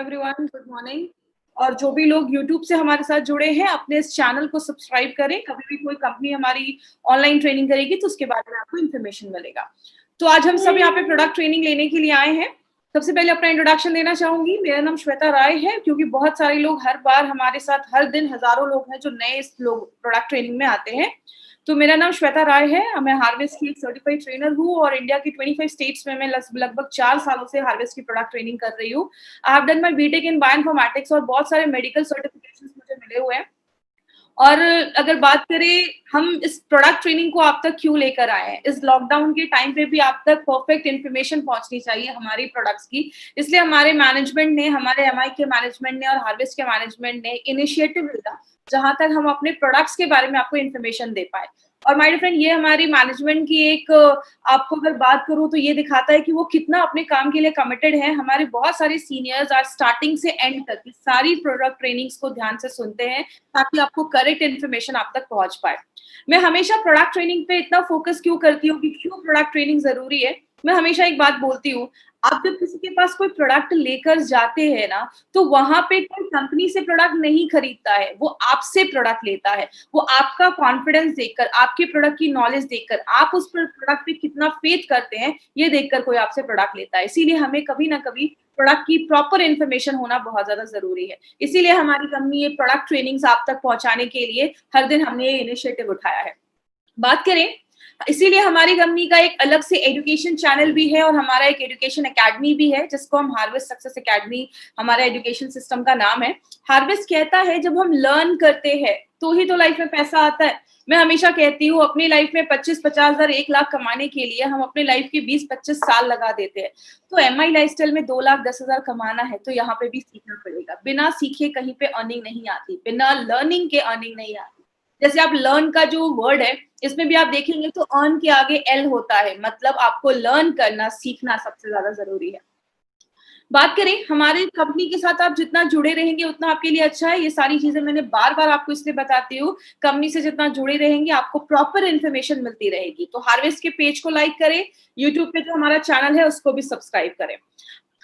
Everyone, good morning. और जो भी लोग यूट्यूब से हमारे साथ जुड़े हैं, अपने इस चैनल को सब्सक्राइब करें। कभी भी कोई कंपनी हमारी ऑनलाइन ट्रेनिंग करेगी तो उसके बारे में आपको इन्फॉर्मेशन मिलेगा। तो आज हम सब यहाँ पे प्रोडक्ट ट्रेनिंग लेने के लिए आए हैं। सबसे पहले अपना इंट्रोडक्शन देना चाहूंगी। मेरा नाम श्वेता राय है, क्योंकि बहुत सारे लोग हर बार हमारे साथ, हर दिन हजारों लोग हैं जो नए लोग प्रोडक्ट ट्रेनिंग में आते हैं। तो मेरा नाम श्वेता राय है। मैं हार्वेस्ट की एक सर्टिफाइड ट्रेनर हूँ और इंडिया की 25 स्टेट्स में मैं लगभग 4 सालों से हार्वेस्ट की प्रोडक्ट ट्रेनिंग कर रही हूँ। I have done my BTech in bioinformatics और बहुत सारे मेडिकल सर्टिफिकेशंस मुझे मिले हुए हैं। और अगर बात करें हम इस प्रोडक्ट ट्रेनिंग को आप तक क्यों लेकर आए हैं, इस लॉकडाउन के टाइम पे भी आप तक परफेक्ट इन्फॉर्मेशन पहुंचनी चाहिए हमारी प्रोडक्ट्स की। इसलिए हमारे मैनेजमेंट ने, हमारे एमआई के मैनेजमेंट ने और हार्वेस्ट के मैनेजमेंट ने इनिशिएटिव लिया जहां तक हम अपने प्रोडक्ट्स के बारे में आपको इन्फॉर्मेशन दे पाए। और माय डियर फ्रेंड, ये हमारी मैनेजमेंट की एक, आपको अगर बात करूं तो ये दिखाता है कि वो कितना अपने काम के लिए कमिटेड है। हमारे बहुत सारे सीनियर्स आज स्टार्टिंग से एंड तक की सारी प्रोडक्ट ट्रेनिंग्स को ध्यान से सुनते हैं ताकि आपको करेक्ट इन्फॉर्मेशन आप तक पहुंच पाए। मैं हमेशा प्रोडक्ट ट्रेनिंग पे इतना फोकस क्यों करती हूँ कि क्यों प्रोडक्ट ट्रेनिंग जरूरी है। मैं हमेशा एक बात बोलती हूँ, आप जब किसी के पास कोई प्रोडक्ट लेकर जाते हैं ना, तो वहां पे कोई कंपनी से प्रोडक्ट नहीं खरीदता है, वो आपसे प्रोडक्ट लेता है। वो आपका कॉन्फिडेंस देखकर, आपके प्रोडक्ट की नॉलेज देखकर, आप उस प्रोडक्ट पे कितना फेथ करते हैं, ये देखकर कोई आपसे प्रोडक्ट लेता है। इसीलिए हमें कभी ना कभी प्रोडक्ट की प्रॉपर इन्फॉर्मेशन होना बहुत ज्यादा जरूरी है। इसीलिए हमारी कंपनी ये प्रोडक्ट ट्रेनिंग्स आप तक पहुंचाने के लिए हर दिन हमने ये इनिशिएटिव उठाया है। बात करें, इसीलिए हमारी कंपनी का एक अलग से एजुकेशन चैनल भी है और हमारा एक एजुकेशन एकेडमी भी है जिसको हम हार्वेस्ट सक्सेस एकेडमी, हमारा एजुकेशन सिस्टम का नाम है। हार्वेस्ट कहता है जब हम लर्न करते हैं तो ही तो लाइफ में पैसा आता है। मैं हमेशा कहती हूँ अपनी लाइफ में 25-50 हजार 1 लाख कमाने के लिए हम अपने लाइफ के 20-25 साल लगा देते हैं। तो एमआई लाइफस्टाइल में 2,10,000 कमाना है तो यहाँ पे भी सीखना पड़ेगा। बिना सीखे कहीं पे अर्निंग नहीं आती, बिना लर्निंग के अर्निंग नहीं आती। जैसे आप लर्न का जो वर्ड है, इसमें भी आप देखेंगे तो अर्न के आगे एल होता है, मतलब आपको लर्न करना, सीखना सबसे ज्यादा जरूरी है। बात करें हमारी कंपनी के साथ, आप जितना जुड़े रहेंगे उतना आपके लिए अच्छा है। ये सारी चीजें मैंने बार बार आपको इसलिए बताती हूँ, कंपनी से जितना जुड़े रहेंगे आपको प्रॉपर इन्फॉर्मेशन मिलती रहेगी। तो हार्वेस्ट के पेज को लाइक करें, यूट्यूब पे जो हमारा चैनल है उसको भी सब्सक्राइब करें।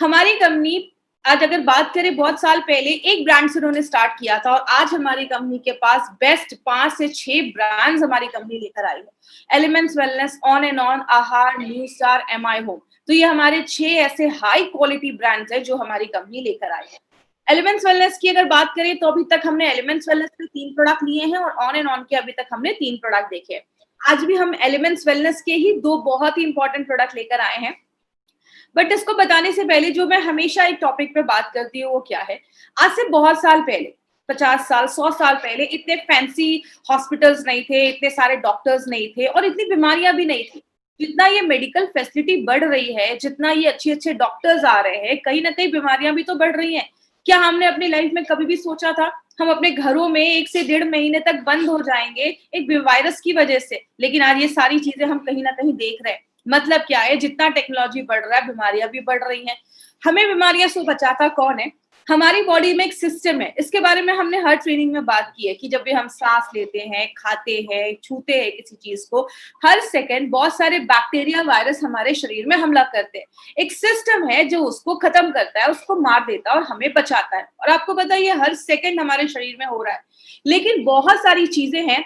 हमारी कंपनी आज अगर बात करें, बहुत साल पहले एक ब्रांड से उन्होंने स्टार्ट किया था और आज हमारी कंपनी के पास बेस्ट 5 से 6 ब्रांड्स हमारी कंपनी लेकर आई है। Elements wellness, on and on, आहार, न्यू स्टार, एमआई होम। तो ये हमारे 6 ऐसे हाई क्वालिटी ब्रांड्स है जो हमारी कंपनी लेकर आई है। एलिमेंट्स वेलनेस की अगर बात करें तो अभी तक हमने एलिमेंट्स वेलनेस के 3 प्रोडक्ट लिए हैं और ऑन एंड ऑन के अभी तक हमने 3 प्रोडक्ट देखे हैं। आज भी हम एलिमेंट्स वेलनेस के ही 2 बहुत ही इंपॉर्टेंट प्रोडक्ट लेकर आए हैं। बट इसको बताने से पहले जो मैं हमेशा एक टॉपिक पे बात करती हूँ वो क्या है, आज से बहुत साल पहले, 50 साल 100 साल पहले इतने फैंसी हॉस्पिटल्स नहीं थे, इतने सारे डॉक्टर्स नहीं थे और इतनी बीमारियां भी नहीं थी। जितना ये मेडिकल फैसिलिटी बढ़ रही है, जितना ये अच्छे अच्छे डॉक्टर्स आ रहे हैं, कहीं ना कहीं बीमारियां भी तो बढ़ रही हैं। क्या हमने अपनी लाइफ में कभी भी सोचा था हम अपने घरों में 1 से 1.5 महीने तक बंद हो जाएंगे एक वायरस की वजह से? लेकिन आज ये सारी चीजें हम कहीं ना कहीं देख रहे हैं। मतलब क्या है, जितना टेक्नोलॉजी बढ़ रहा है बीमारियां भी बढ़ रही हैं। हमें बीमारियां से बचाता कौन है? हमारी बॉडी में एक सिस्टम है, इसके बारे में हमने हर ट्रेनिंग में बात की है कि जब भी हम सांस लेते हैं, खाते हैं, छूते हैं किसी चीज को, हर सेकंड बहुत सारे बैक्टीरिया, वायरस हमारे शरीर में हमला करते हैं। एक सिस्टम है जो उसको खत्म करता है, उसको मार देता है और हमें बचाता है। और आपको पता है ये हर सेकंड हमारे शरीर में हो रहा है। लेकिन बहुत सारी चीजें हैं,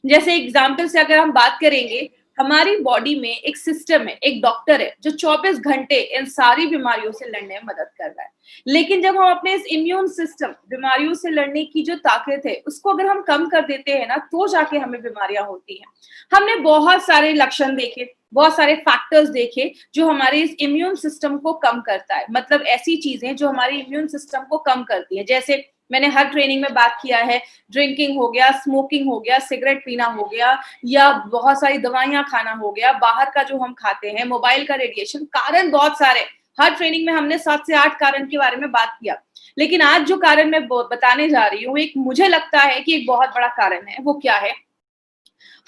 जैसे एग्जाम्पल से अगर हम बात करेंगे, हमारी बॉडी में एक सिस्टम है, एक डॉक्टर है जो 24 घंटे इन सारी बीमारियों से लड़ने में मदद कर रहा है। लेकिन जब हम अपने इस इम्यून सिस्टम, बीमारियों से लड़ने की जो ताकत है, उसको अगर हम कम कर देते हैं ना, तो जाके हमें बीमारियां होती हैं। हमने बहुत सारे लक्षण देखे, बहुत सारे फैक्टर्स देखे जो हमारे इस इम्यून सिस्टम को कम करता है। मतलब ऐसी चीजें जो हमारी इम्यून सिस्टम को कम करती है, जैसे मैंने हर ट्रेनिंग में बात किया है, ड्रिंकिंग हो गया, स्मोकिंग हो गया, सिगरेट पीना हो गया, या बहुत सारी दवाइयां खाना हो गया, बाहर का जो हम खाते हैं, मोबाइल का रेडिएशन, कारण बहुत सारे। हर ट्रेनिंग में हमने 7 से 8 कारण के बारे में बात किया। लेकिन आज जो कारण मैं बताने जा रही हूँ, एक मुझे लगता है कि एक बहुत बड़ा कारण है। वो क्या है?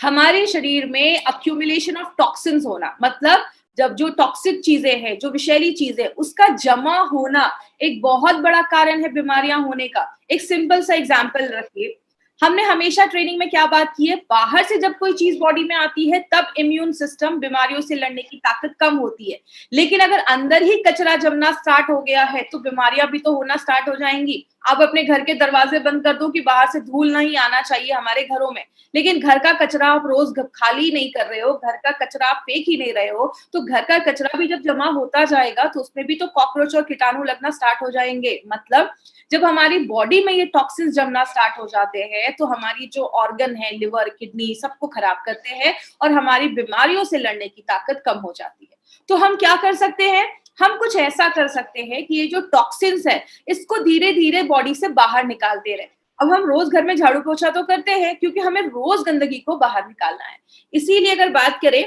हमारे शरीर में अक्यूमुलेशन ऑफ टॉक्सिन्स होना। मतलब जब जो टॉक्सिक चीजें हैं, जो विषैली चीजें, उसका जमा होना एक बहुत बड़ा कारण है बीमारियां होने का। एक सिंपल सा एग्जांपल रखिए, हमने हमेशा ट्रेनिंग में क्या बात की है, बाहर से जब कोई चीज बॉडी में आती है तब इम्यून सिस्टम बीमारियों से लड़ने की ताकत कम होती है, लेकिन अगर अंदर ही कचरा जमना स्टार्ट हो गया है तो बीमारियां भी तो होना स्टार्ट हो जाएंगी। आप अपने घर के दरवाजे बंद कर दो कि बाहर से धूल नहीं आना चाहिए हमारे घरों में, लेकिन घर का कचरा आप रोज खाली नहीं कर रहे हो, घर का कचरा आप फेंक ही नहीं रहे हो, तो घर का कचरा भी जब जमा होता जाएगा तो उसमें भी तो कॉकरोच और कीटाणु लगना स्टार्ट हो जाएंगे। मतलब जब हमारी बॉडी में ये टॉक्सिन्स जमना स्टार्ट हो जाते हैं तो हमारी जो ऑर्गन है, लिवर, किडनी, सबको खराब करते हैं और हमारी बीमारियों से लड़ने की ताकत कम हो जाती है। तो हम क्या कर सकते हैं, हम कुछ ऐसा कर सकते हैं कि ये जो टॉक्सिन्स है इसको धीरे धीरे बॉडी से बाहर निकालते रहे। अब हम रोज घर में झाड़ू पोछा तो करते हैं क्योंकि हमें रोज गंदगी को बाहर निकालना है। इसीलिए अगर बात करें,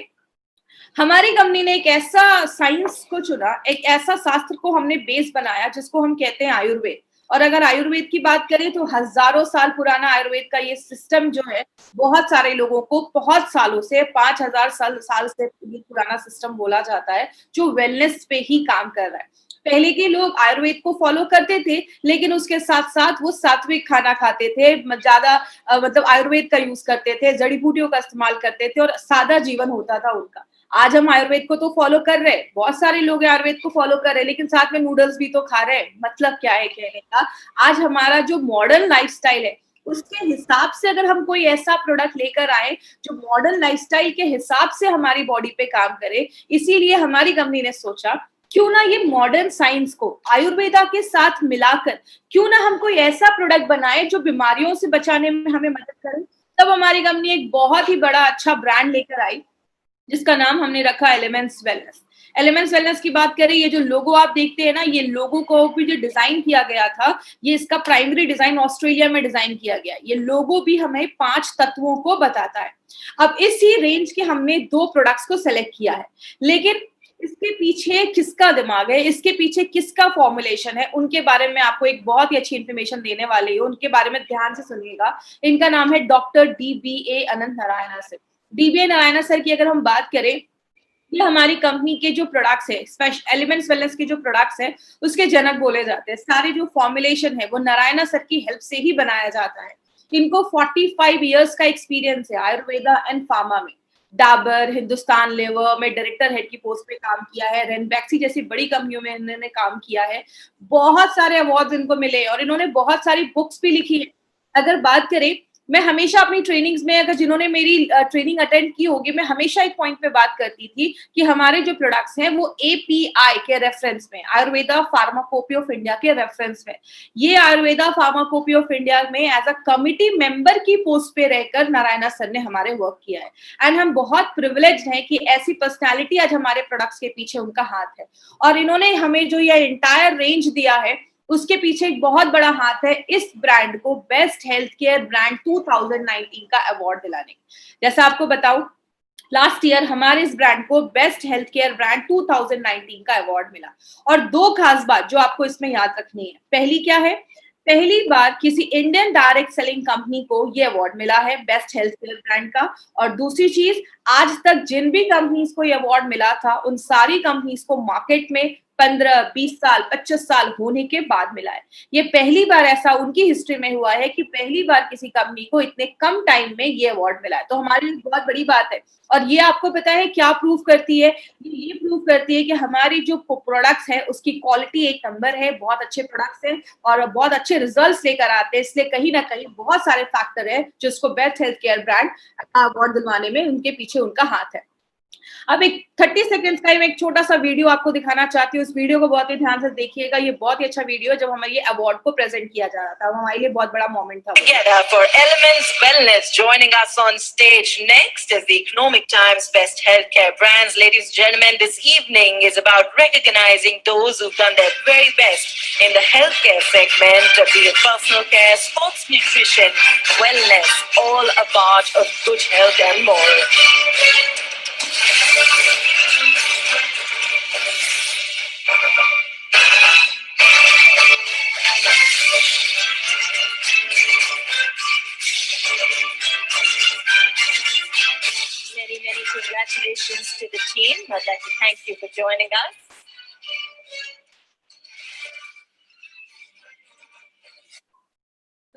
हमारी कंपनी ने एक ऐसा साइंस को चुना, एक ऐसा शास्त्र को हमने बेस बनाया जिसको हम कहते हैं आयुर्वेद। और अगर आयुर्वेद की बात करें तो हजारों साल पुराना आयुर्वेद का ये सिस्टम जो है, बहुत सारे लोगों को बहुत सालों से 5000 साल से ये पुराना सिस्टम बोला जाता है जो वेलनेस पे ही काम कर रहा है। पहले के लोग आयुर्वेद को फॉलो करते थे, लेकिन उसके साथ साथ वो सात्विक खाना खाते थे, ज्यादा मतलब आयुर्वेद का यूज करते थे, जड़ी बूटियों का इस्तेमाल करते थे और सादा जीवन होता था उनका। आज हम आयुर्वेद को तो फॉलो कर रहे हैं, बहुत सारे लोग आयुर्वेद को फॉलो कर रहे हैं, लेकिन साथ में नूडल्स भी तो खा रहे हैं। मतलब क्या है कहने का, आज हमारा जो मॉडर्न लाइफस्टाइल है उसके हिसाब से अगर हम कोई ऐसा प्रोडक्ट लेकर आए जो मॉडर्न लाइफस्टाइल के हिसाब से हमारी बॉडी पे काम करे, इसीलिए हमारी कंपनी ने सोचा क्यों ना ये मॉडर्न साइंस को आयुर्वेदा के साथ मिलाकर क्यों ना हम कोई ऐसा प्रोडक्ट बनाए जो बीमारियों से बचाने में हमें मदद करे। तब हमारी कंपनी एक बहुत ही बड़ा अच्छा ब्रांड लेकर आई जिसका नाम हमने रखा एलिमेंट्स वेलनेस। एलिमेंट्स वेलनेस की बात करें, ये जो लोगो आप देखते हैं ना, ये लोगो को भी जो डिजाइन किया गया था, ये इसका प्राइमरी डिजाइन ऑस्ट्रेलिया में डिजाइन किया गया। ये लोगो भी हमें 5 तत्वों को बताता है। अब इसी रेंज के हमने 2 प्रोडक्ट्स को सेलेक्ट किया है, लेकिन इसके पीछे किसका दिमाग है, इसके पीछे किसका फॉर्मुलेशन है, उनके बारे में आपको एक बहुत ही अच्छी इंफॉर्मेशन देने वाली हूँ। उनके बारे में ध्यान से सुनिएगा। इनका नाम है doctor DBA Anant Narayan sir. DBA Narayan sir की अगर हम बात करें, ये हमारी कंपनी के जो प्रोडक्ट्स है, स्पेशल एलिमेंट्स वेलनेस के जो प्रोडक्ट्स है उसके जनक बोले जाते हैं। सारे जो फॉर्मुलेशन है वो नारायण सर की हेल्प से ही बनाया जाता है। इनको 45 इयर्स का एक्सपीरियंस है आयुर्वेदा एंड फार्मा में। डाबर, हिंदुस्तान लेवर में डायरेक्टर हेड की पोस्ट पे काम किया है, रेनबैक्सी जैसी बड़ी कंपनियों में इन्होंने काम किया है, बहुत सारे अवार्ड्स इनको मिले और इन्होंने बहुत सारी बुक्स भी लिखी है। अगर बात करें, मैं हमेशा अपनी ट्रेनिंग्स में, अगर जिन्होंने मेरी ट्रेनिंग अटेंड की होगी, मैं हमेशा एक पॉइंट पे बात करती थी कि हमारे जो प्रोडक्ट्स हैं वो API के रेफरेंस में, आयुर्वेदा फार्माकोपी ऑफ इंडिया के रेफरेंस में, ये आयुर्वेदा फार्माकोपी ऑफ इंडिया में एज अ कमिटी मेंबर की पोस्ट पे रहकर नारायणा सर ने हमारे वर्क किया है। एंड हम बहुत प्रिविलेज्ड हैं कि ऐसी पर्सनैलिटी आज हमारे प्रोडक्ट्स के पीछे उनका हाथ है। और इन्होंने हमें जो ये इंटायर रेंज दिया है उसके पीछे एक बहुत बड़ा हाथ है इस ब्रांड को बेस्ट हेल्थ केयर ब्रांड 2019 का अवार्ड दिलाने। जैसा आपको बताऊं, लास्ट ईयर हमारे इस ब्रांड को बेस्ट हेल्थ केयर ब्रांड 2019 का अवार्ड मिला। और 2 खास बात जो आपको इसमें याद रखनी है, पहली क्या है, पहली बार किसी इंडियन डायरेक्ट सेलिंग कंपनी को ये अवार्ड मिला है बेस्ट हेल्थ केयर ब्रांड का। और दूसरी चीज, आज तक जिन भी कंपनीज को ये अवार्ड मिला था उन सारी कंपनीज को मार्केट में 15, 20 साल, 25 साल होने के बाद मिला है। ये पहली बार ऐसा उनकी हिस्ट्री में हुआ है कि पहली बार किसी कंपनी को इतने कम टाइम में ये अवार्ड मिला है, तो हमारे लिए बहुत बड़ी बात है। और ये आपको पता है क्या प्रूव करती है, ये प्रूव करती है कि हमारी जो प्रोडक्ट्स है उसकी क्वालिटी एक नंबर है, बहुत अच्छे प्रोडक्ट्स हैं और बहुत अच्छे रिजल्ट्स लेकर आते हैं। इसलिए कहीं ना कहीं बहुत सारे फैक्टर है जो इसको best health care brand award दिलवाने में उनके पीछे उनका हाथ है। अब एक 30 सेकंड्स का एक छोटा सा वीडियो आपको दिखाना चाहती हूँ। इस वीडियो को बहुत ही ध्यान से देखिएगा, ये बहुत ही अच्छा वीडियो है जब हमारे ये अवार्ड को प्रेजेंट किया जा रहा था, हमारे लिए बहुत बड़ा मोमेंट था। Together for Elements Wellness, joining us on stage next is the Economic Times Best Healthcare Brands. Ladies and gentlemen, this evening is about recognizing those who've done their very best in the healthcare segment, be it personal care, sports nutrition, wellness, all a part of good health and more. Many congratulations to the team. I'd like to thank you for joining us.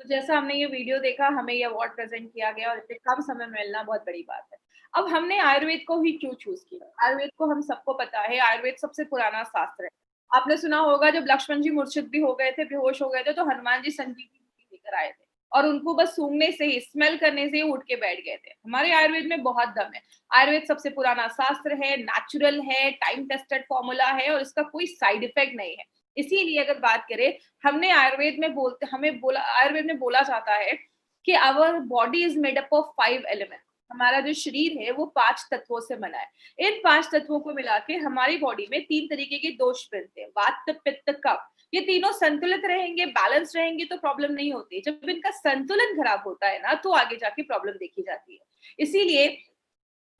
तो जैसा हमने ये video देखा, हमें ये award present किया गया और इतने कम समय में मिलना बहुत बड़ी बात है। अब हमने आयुर्वेद को ही क्यों चूज किया? आयुर्वेद को हम सबको पता है, आयुर्वेद सबसे पुराना शास्त्र है। आपने सुना होगा जब लक्ष्मण जी मूर्छित भी हो गए थे, बेहोश हो गए थे, तो हनुमान जी संजीवनी बूटी लेकर आए थे और उनको बस सूंघने से ही, स्मेल करने से ही उठ के बैठ गए थे। हमारे आयुर्वेद में बहुत दम है। आयुर्वेद सबसे पुराना शास्त्र है, नेचुरल है, टाइम टेस्टेड फॉर्मूला है और इसका कोई साइड इफेक्ट नहीं है। इसीलिए अगर बात करें, हमने आयुर्वेद में बोलते हमें बोला आयुर्वेद में बोला जाता है कि our body is made up of 5 element. हमारा जो शरीर है वो 5 तत्वों से बना है। इन 5 तत्वों को मिला के हमारी बॉडी में 3 तरीके के दोष मिलते हैं, वात पित्त कफ। ये तीनों संतुलित रहेंगे, बैलेंस रहेंगे तो प्रॉब्लम नहीं होती। जब इनका संतुलन खराब होता है ना, तो आगे जाके प्रॉब्लम देखी जाती है। इसीलिए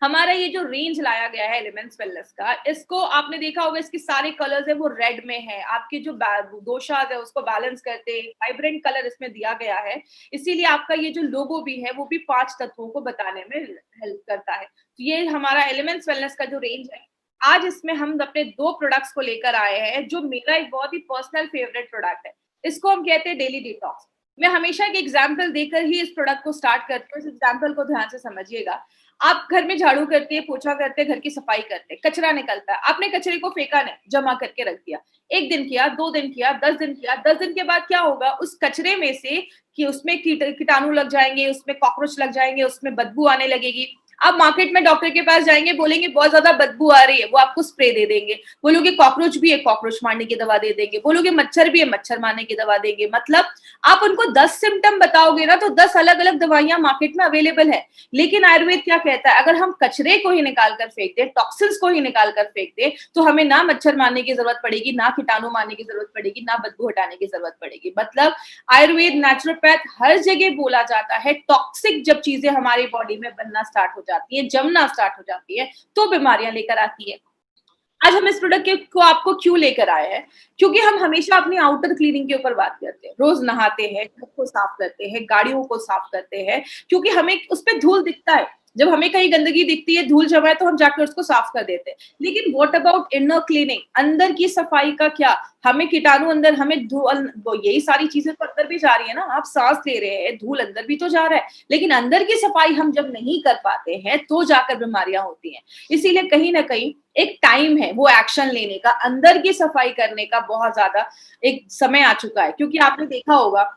हमारा ये जो रेंज लाया गया है एलिमेंट्स वेलनेस का, इसको आपने देखा होगा, इसके सारे कलर्स है वो रेड में है। आपके जो दोषाज है उसको बैलेंस करते वाइब्रेंट कलर इसमें दिया गया है। इसीलिए आपका ये जो लोगो भी है वो भी 5 तत्वों को बताने में हेल्प करता है। तो ये हमारा एलिमेंट्स वेलनेस का जो रेंज है, आज इसमें हम अपने 2 प्रोडक्ट्स को लेकर आए हैं, जो मेरा एक बहुत ही पर्सनल फेवरेट प्रोडक्ट है। इसको हम कहते हैं डेली डिटॉक्स। मैं हमेशा एक एग्जाम्पल देकर ही इस प्रोडक्ट को स्टार्ट करती हूँ। इस एग्जाम्पल को ध्यान से समझिएगा। आप घर में झाड़ू करते हैं, पोछा करते हैं, घर की सफाई करते हैं, कचरा निकलता है, आपने कचरे को फेंका नहीं, जमा करके रख दिया। 1 दिन किया, 2 दिन किया, 10 दिन किया, 10 दिन के बाद क्या होगा? उस कचरे में से कि उसमें कीटाणु लग जाएंगे, उसमें कॉकरोच लग जाएंगे, उसमें बदबू आने लगेगी। आप मार्केट में डॉक्टर के पास जाएंगे, बोलेंगे बहुत ज्यादा बदबू आ रही है, वो आपको स्प्रे दे देंगे। बोलोगे कॉकरोच भी है, कॉकरोच मारने की दवा दे देंगे। बोलोगे मच्छर भी है, मच्छर मारने की दवा देंगे। मतलब आप उनको 10 सिम्टम बताओगे ना, तो 10 अलग अलग दवाइयां मार्केट में अवेलेबल है। लेकिन आयुर्वेद क्या कहता है? अगर हम कचरे को ही निकाल कर फेंक दे, टॉक्सिन्स को ही निकाल कर फेंक दे, तो हमें ना मच्छर मारने की जरूरत पड़ेगी, ना कीटाणु मारने की जरूरत पड़ेगी, ना बदबू हटाने की जरूरत पड़ेगी। मतलब आयुर्वेद, नेचुरोपैथ हर जगह बोला जाता है, टॉक्सिक जब चीजें हमारी बॉडी में बनना स्टार्ट हो जाती है, जमना स्टार्ट हो जाती है, तो बीमारियां लेकर आती है। आज हम इस प्रोडक्ट को आपको क्यों लेकर आए हैं? क्योंकि हम हमेशा अपनी आउटर क्लीनिंग के ऊपर बात करते हैं। रोज नहाते हैं, घर को साफ करते हैं, गाड़ियों को साफ करते हैं, क्योंकि हमें उस पे धूल दिखता है। जब हमें कहीं गंदगी दिखती है, धूल जमा है, तो हम जाकर उसको साफ कर देते हैं। लेकिन व्हाट अबाउट इनर क्लीनिंग? अंदर की सफाई का क्या? हमें कीटाणु अंदर, हमें धूल, यही सारी चीजें तो अंदर भी जा रही है ना। आप सांस ले रहे हैं, धूल अंदर भी तो जा रहा है। लेकिन अंदर की सफाई हम जब नहीं कर पाते हैं, तो जाकर बीमारियां होती हैं। इसीलिए कहीं ना कहीं एक टाइम है वो एक्शन लेने का, अंदर की सफाई करने का बहुत ज्यादा एक समय आ चुका है। क्योंकि आपने देखा होगा,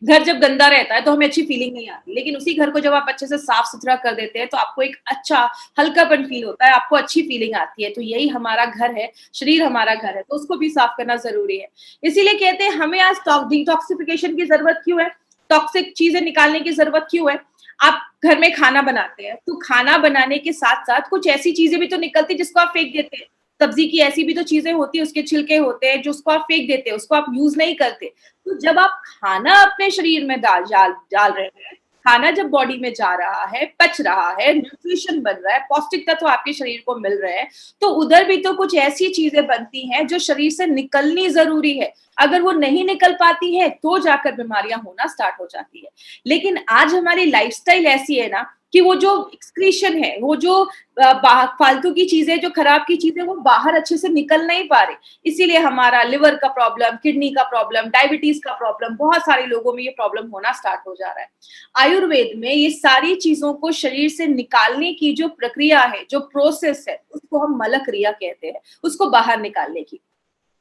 घर जब गंदा रहता है तो हमें अच्छी फीलिंग नहीं आती, लेकिन उसी घर को जब आप अच्छे से साफ सुथरा कर देते हैं, तो आपको एक अच्छा हल्कापन फील होता है, आपको अच्छी फीलिंग आती है। तो यही हमारा घर है, शरीर हमारा घर है, तो उसको भी साफ करना जरूरी है। इसीलिए कहते हैं हमें आज डिटॉक्सिफिकेशन की जरूरत क्यों है, टॉक्सिक चीजें निकालने की जरूरत क्यों है? आप घर में खाना बनाते हैं, तो खाना बनाने के साथ साथ कुछ ऐसी चीजें भी तो निकलती है जिसको आप फेंक देते हैं। सब्जी की ऐसी भी तो चीजें होती है, उसके छिलके होते हैं जो उसको आप फेंक देते हैं, उसको आप यूज नहीं करते। तो जब आप खाना अपने शरीर में डाल रहे हैं, खाना जब बॉडी में जा रहा है, पच रहा है, न्यूट्रिशन बन रहा है, पौष्टिक तत्व आपके शरीर को मिल रहे हैं, तो उधर भी तो कुछ ऐसी चीजें बनती हैं जो शरीर से निकलनी जरूरी है। अगर वो नहीं निकल पाती है, तो जाकर बीमारियां होना स्टार्ट हो जाती है। लेकिन आज हमारी लाइफस्टाइल ऐसी है ना कि वो जो एक्सक्रीशन है, वो जो फालतू की चीजें, जो खराब की चीजें, वो बाहर अच्छे से निकल नहीं पा रही। इसीलिए हमारा लिवर का प्रॉब्लम, किडनी का प्रॉब्लम, डायबिटीज का प्रॉब्लम, बहुत सारे लोगों में ये प्रॉब्लम होना स्टार्ट हो जा रहा है। आयुर्वेद में ये सारी चीजों को शरीर से निकालने की जो प्रक्रिया है, जो प्रोसेस है, उसको हम मल क्रिया कहते हैं, उसको बाहर निकालने की।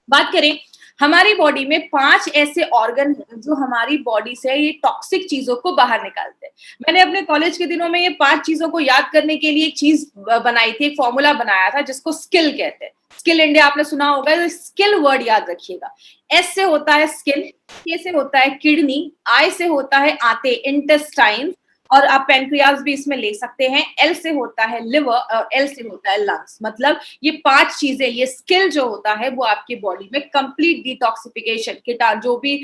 बात करें, हमारी बॉडी में 5 ऐसे ऑर्गन हैं जो हमारी बॉडी से ये टॉक्सिक चीजों को बाहर निकालते हैं। मैंने अपने कॉलेज के दिनों में ये 5 चीजों को याद करने के लिए एक चीज बनाई थी, एक फॉर्मूला बनाया था जिसको स्किल कहते हैं। स्किल इंडिया आपने सुना होगा, तो स्किल वर्ड याद रखिएगा। एस से होता है स्किन, के से होता है किडनी, आई से होता है आंतें, इंटेस्टाइन, और आप पेनक्रियाज भी इसमें ले सकते हैं। एल से होता है लिवर और एल से होता है लंग्स। मतलब ये 5 चीजें, ये स्किल जो होता है वो आपकी बॉडी में कंप्लीट डिटॉक्सिफिकेशन, जो भी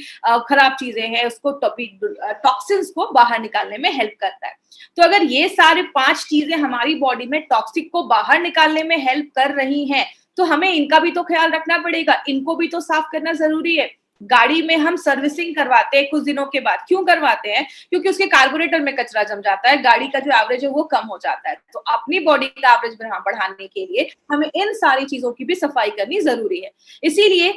खराब चीजें हैं उसको, टॉक्सिन्स को बाहर निकालने में हेल्प करता है। तो अगर ये सारे 5 चीजें हमारी बॉडी में टॉक्सिक को बाहर निकालने में हेल्प कर रही हैं, तो हमें इनका भी तो ख्याल रखना पड़ेगा, इनको भी तो साफ करना जरूरी है। गाड़ी में हम सर्विसिंग करवाते हैं कुछ दिनों के बाद, क्यों करवाते हैं? क्योंकि उसके कार्बोरेटर में कचरा जम जाता है, गाड़ी का जो एवरेज है वो कम हो जाता है। तो अपनी बॉडी का एवरेज बढ़ाने के लिए हमें इन सारी चीजों की भी सफाई करनी जरूरी है। इसीलिए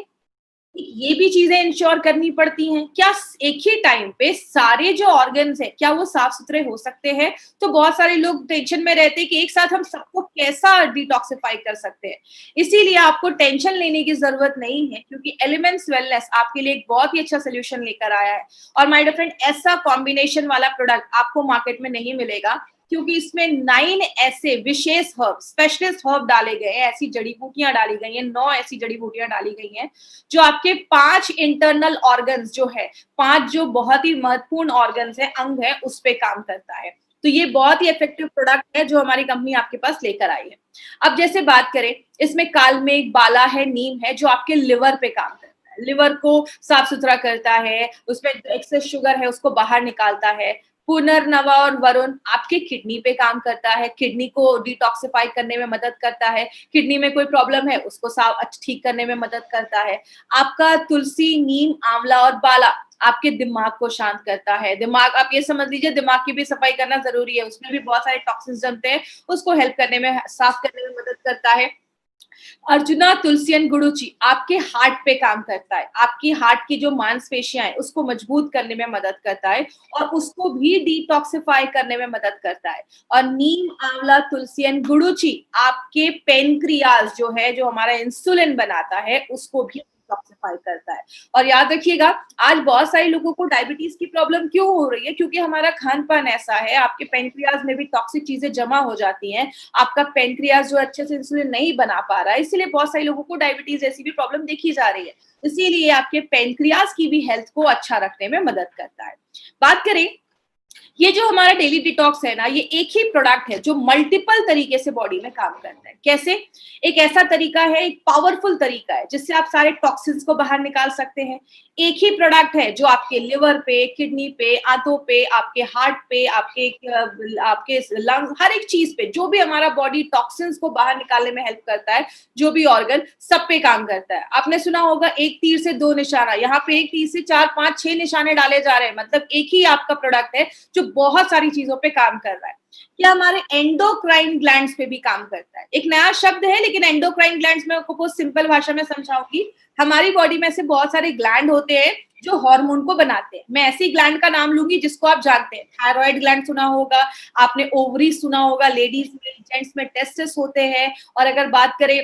ये भी चीजें इंश्योर करनी पड़ती हैं। क्या एक ही टाइम पे सारे जो ऑर्गन्स हैं क्या वो साफ सुथरे हो सकते हैं? तो बहुत सारे लोग टेंशन में रहते हैं कि एक साथ हम सबको कैसा डिटॉक्सिफाई कर सकते हैं। इसीलिए आपको टेंशन लेने की जरूरत नहीं है, क्योंकि एलिमेंट्स वेलनेस आपके लिए एक बहुत ही अच्छा सोल्यूशन लेकर आया है। और माय डियर फ्रेंड, ऐसा कॉम्बिनेशन वाला प्रोडक्ट आपको मार्केट में नहीं मिलेगा, क्योंकि इसमें 9 ऐसे विशेष हर्ब, स्पेशलिस्ट हर्ब डाले गए हैं, ऐसी जड़ी बूटियां डाली गई हैं, 9 ऐसी जड़ी बूटियां डाली गई हैं जो आपके 5 इंटरनल ऑर्गन्स जो है, 5 जो बहुत ही महत्वपूर्ण ऑर्गन्स है, अंग है, उस पे काम करता है। तो ये बहुत ही इफेक्टिव प्रोडक्ट है जो हमारी कंपनी आपके पास लेकर आई है। अब जैसे बात करें, इसमें कालमेघ, बाला है, नीम है, जो आपके लिवर पे काम करता है, लिवर को साफ सुथरा करता है, उसमें एक्सेस शुगर है उसको बाहर निकालता है। पुनर्नवा और वरुण आपके किडनी पे काम करता है, किडनी को डिटॉक्सिफाई करने में मदद करता है, किडनी में कोई प्रॉब्लम है उसको साफ ठीक करने में मदद करता है। आपका तुलसी, नीम, आंवला और बाला आपके दिमाग को शांत करता है। दिमाग, आप ये समझ लीजिए, दिमाग की भी सफाई करना जरूरी है, उसमें भी बहुत सारे टॉक्सिन्स जमते हैं, उसको हेल्प करने में, साफ करने में मदद करता है। अर्जुना, तुलसी एंड गुड़ुचि आपके हार्ट पे काम करता है, आपकी हार्ट की जो मांसपेशियां हैं उसको मजबूत करने में मदद करता है और उसको भी डिटॉक्सिफाई करने में मदद करता है। और नीम, आंवला, तुलसी एंड गुड़ुचि आपके पेनक्रियाज जो है, जो हमारा इंसुलिन बनाता है, उसको भी डिटॉक्सिफाई करता है। और याद रखिएगा, आज बहुत सारे लोगों को डायबिटीज की प्रॉब्लम क्यों हो रही है? क्योंकि हमारा खान पान ऐसा है, आपके पेनक्रियाज में भी टॉक्सिक चीजें जमा हो जाती हैं, आपका पेनक्रियाज जो अच्छे से इंसुलिन नहीं बना पा रहा है, इसीलिए बहुत सारे लोगों को डायबिटीज ऐसी भी प्रॉब्लम देखी जा रही है। इसीलिए आपके पेनक्रियाज की भी हेल्थ को अच्छा रखने में मदद करता है। बात करें, ये जो हमारा डेली डिटॉक्स है ना, ये एक ही प्रोडक्ट है जो मल्टीपल तरीके से बॉडी में काम करता है। कैसे? एक ऐसा तरीका है, एक पावरफुल तरीका है जिससे आप सारे टॉक्सिन्स को बाहर निकाल सकते हैं। एक ही प्रोडक्ट है जो आपके लिवर पे, किडनी पे, आंतों पे, आपके हार्ट पे, आपके लंग, हर एक चीज पे, जो भी हमारा बॉडी टॉक्सिन्स को बाहर निकालने में हेल्प करता है, जो भी ऑर्गन, सब पे काम करता है। आपने सुना होगा एक तीर से 2 निशाना, यहाँ पे एक तीर से 4, 5, 6 निशाने डाले जा रहे हैं। मतलब एक ही आपका प्रोडक्ट है जो बहुत सारी चीजों पे काम कर रहा है। क्या हमारे एंडोक्राइन ग्लैंड्स पे भी काम करता है? एक नया शब्द है, लेकिन एंडोक्राइन ग्लैंड्स में आपको बहुत सिंपल भाषा में समझाऊंगी। हमारी बॉडी में ऐसे बहुत सारे ग्लैंड होते हैं जो हार्मोन को बनाते हैं। मैं ऐसी ग्लैंड का नाम लूंगी जिसको आप जानते हैं। थायराइड ग्लैंड सुना होगा आपने, ओवरी सुना होगा, लेडीज में, जेंट्स में टेस्टिस होते हैं। और अगर बात करें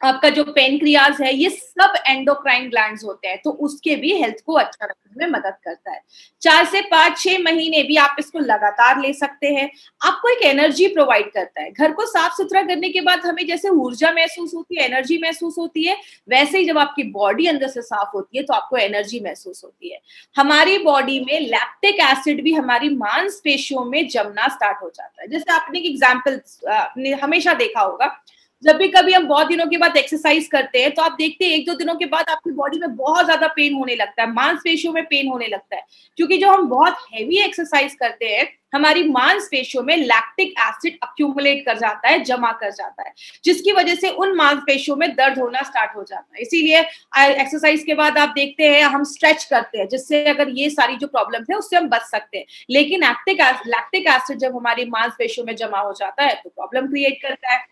आपका जो पेनक्रियाज है, ये सब एंडोक्राइन ग्लैंड्स होते हैं, तो उसके भी हेल्थ को अच्छा रखने में मदद करता है। 4 से 5-6 महीने भी आप इसको लगातार ले सकते हैं। आपको एक एनर्जी प्रोवाइड करता है। घर को साफ सुथरा करने के बाद हमें जैसे ऊर्जा महसूस होती है, एनर्जी महसूस होती है, वैसे ही जब आपकी बॉडी अंदर से साफ होती है तो आपको एनर्जी महसूस होती है। हमारी बॉडी में लैक्टिक एसिड भी हमारी मांसपेशियों में जमना स्टार्ट हो जाता है। जैसे आपने एक एग्जाम्पल आपने हमेशा देखा होगा, जब भी कभी हम बहुत दिनों के बाद एक्सरसाइज करते हैं तो आप देखते हैं 1-2 दिनों के बाद आपकी बॉडी में बहुत ज्यादा पेन होने लगता है, मांसपेशियों में पेन होने लगता है, क्योंकि जब हम बहुत हैवी एक्सरसाइज करते हैं हमारी मांसपेशियों में लैक्टिक एसिड अक्यूमुलेट कर जाता है, जमा कर जाता है, जिसकी वजह से उन मांसपेशियों में दर्द होना स्टार्ट हो जाता है। इसीलिए एक्सरसाइज के बाद आप देखते हैं हम स्ट्रेच करते हैं, जिससे अगर ये सारी जो प्रॉब्लम है उससे हम बच सकते हैं। लेकिन लैक्टिक एसिड जब हमारी मांसपेशियों में जमा हो जाता है तो प्रॉब्लम क्रिएट करता है।